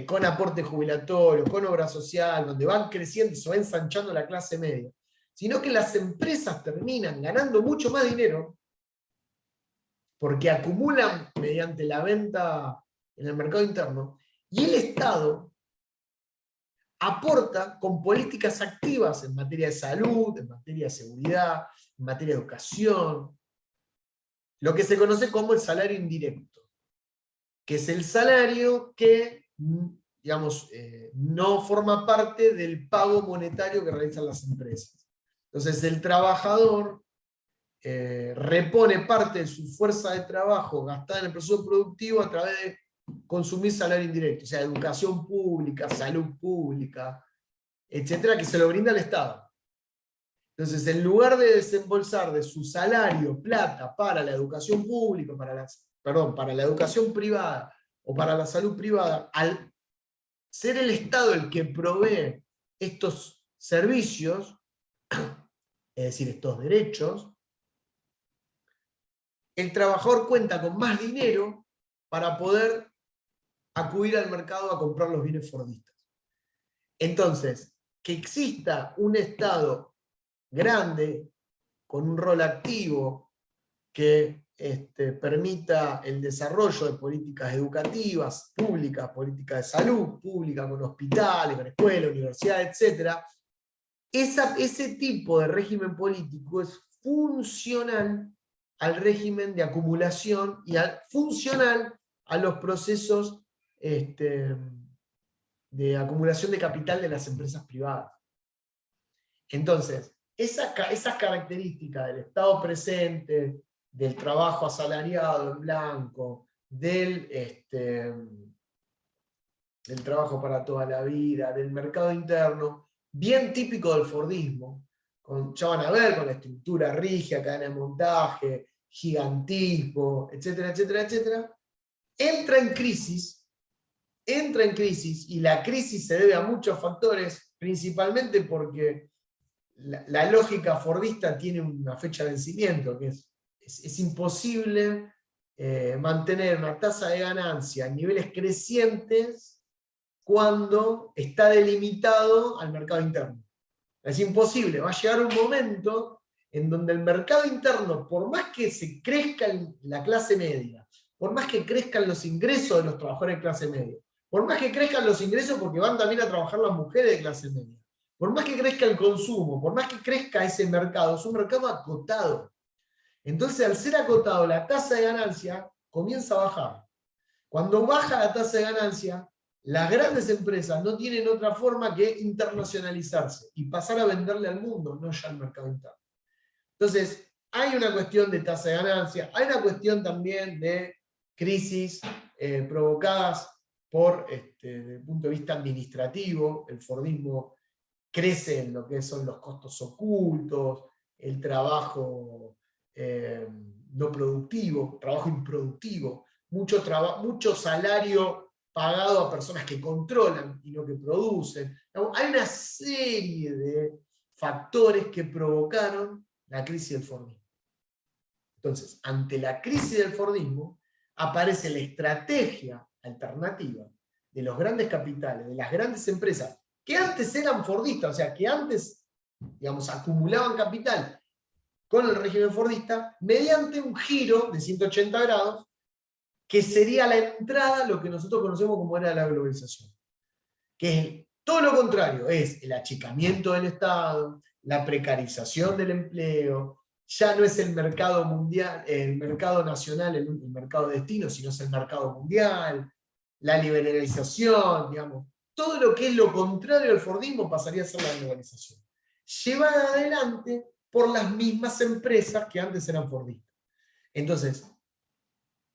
con aporte jubilatorio, con obra social, donde van creciendo, se va ensanchando la clase media, sino que las empresas terminan ganando mucho más dinero porque acumulan mediante la venta en el mercado interno, y el Estado aporta con políticas activas en materia de salud, en materia de seguridad, en materia de educación, lo que se conoce como el salario indirecto, que es el salario que, digamos, no forma parte del pago monetario que realizan las empresas. Entonces el trabajador repone parte de su fuerza de trabajo gastada en el proceso productivo a través de consumir salario indirecto, o sea, educación pública, salud pública, etcétera, que se lo brinda el Estado. Entonces, en lugar de desembolsar de su salario plata para la educación pública, para la educación privada o para la salud privada, al ser el Estado el que provee estos servicios, es decir, estos derechos, el trabajador cuenta con más dinero para poder acudir al mercado a comprar los bienes fordistas. Entonces, que exista un Estado grande, con un rol activo, que permita el desarrollo de políticas educativas públicas, políticas de salud pública, con hospitales, con escuelas, universidades, etc. Ese tipo de régimen político es funcional al régimen de acumulación y funcional a los procesos de acumulación de capital de las empresas privadas. Entonces, esas características del Estado presente, del trabajo asalariado en blanco, del trabajo para toda la vida, del mercado interno, bien típico del fordismo, ya van a ver con la estructura rígida, cadena de montaje, gigantismo, etcétera, etcétera, etcétera, entra en crisis, y la crisis se debe a muchos factores, principalmente porque la lógica fordista tiene una fecha de vencimiento, que es imposible mantener una tasa de ganancia en niveles crecientes cuando está delimitado al mercado interno. Es imposible, va a llegar un momento en donde el mercado interno, por más que se crezca la clase media, por más que crezcan los ingresos de los trabajadores de clase media, por más que crezcan los ingresos porque van también a trabajar las mujeres de clase media, por más que crezca el consumo, por más que crezca ese mercado, es un mercado acotado. Entonces, al ser acotado, la tasa de ganancia comienza a bajar. Cuando baja la tasa de ganancia, las grandes empresas no tienen otra forma que internacionalizarse y pasar a venderle al mundo, no ya al mercado interno. Entonces, hay una cuestión de tasa de ganancia, hay una cuestión también de crisis provocadas desde el punto de vista administrativo. El fordismo crece en lo que son los costos ocultos, el trabajo no productivo, trabajo improductivo, mucho salario pagado a personas que controlan y no que producen. Hay una serie de factores que provocaron la crisis del fordismo. Entonces, ante la crisis del fordismo, aparece la estrategia alternativa de los grandes capitales, de las grandes empresas, que antes eran fordistas, o sea, que antes, digamos, acumulaban capital con el régimen fordista, mediante un giro de 180 grados, que sería la entrada a lo que nosotros conocemos como era la globalización. Que es todo lo contrario, es el achicamiento del Estado, la precarización del empleo, ya no es el mercado mundial, el mercado nacional, el mercado de destino, sino es el mercado mundial, la liberalización, digamos. Todo lo que es lo contrario al fordismo pasaría a ser la globalización, llevada adelante por las mismas empresas que antes eran fordistas. Entonces,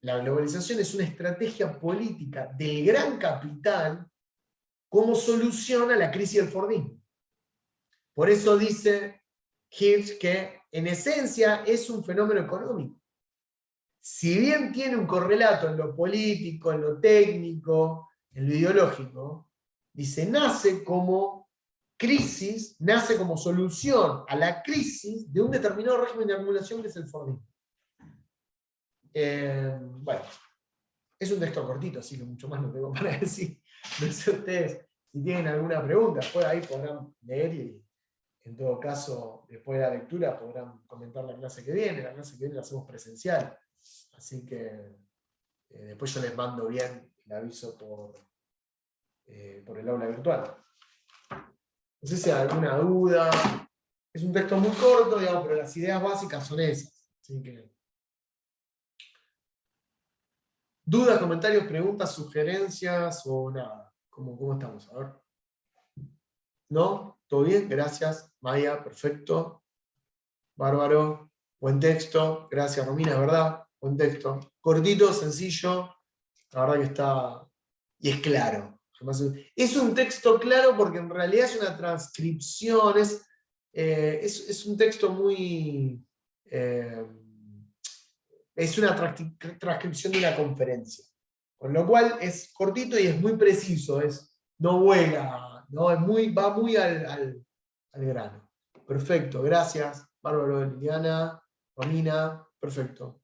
la globalización es una estrategia política del gran capital como solución a la crisis del fordismo. Por eso dice Hirsch que en esencia es un fenómeno económico. Si bien tiene un correlato en lo político, en lo técnico, en lo ideológico, dice, nace como crisis, nace como solución a la crisis de un determinado régimen de acumulación que es el fordismo. Bueno, es un texto cortito, así que mucho más no tengo para decir. No sé ustedes si tienen alguna pregunta, después ahí podrán leer y en todo caso, después de la lectura podrán comentar la clase que viene. La clase que viene la hacemos presencial, así que después yo les mando bien el aviso por el aula virtual. No sé si hay alguna duda. Es un texto muy corto, digamos, pero las ideas básicas son esas. Así que... ¿Dudas, comentarios, preguntas, sugerencias o nada? ¿Cómo estamos? A ver. ¿No? ¿Todo bien? Gracias. Maya, perfecto. Bárbaro. Buen texto. Gracias, Romina, ¿verdad? Buen texto. Cortito, sencillo. La verdad que está... Y es claro. Es un texto claro porque en realidad es una transcripción. Es un texto muy... es una transcripción de una conferencia. Con lo cual es cortito y es muy preciso. No vuela. ¿No? Va muy al grano. Perfecto, gracias. Bárbaro, Liliana, Romina, perfecto.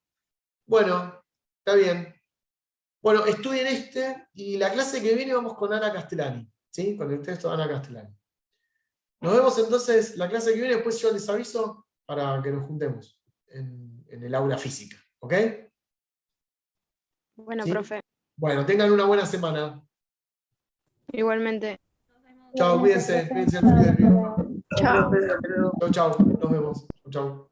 Bueno, está bien. Bueno, estudien y la clase que viene vamos con Ana Castellani, ¿sí? Con el texto de Ana Castellani. Nos vemos entonces la clase que viene, después yo les aviso para que nos juntemos en el aula física. ¿Ok? Bueno, ¿Sí? profe, Bueno, tengan una buena semana. igualmente. Chao, cuídense, cuídense del frío del virus. Chao. Chau, chau, nos vemos. Chau, chau.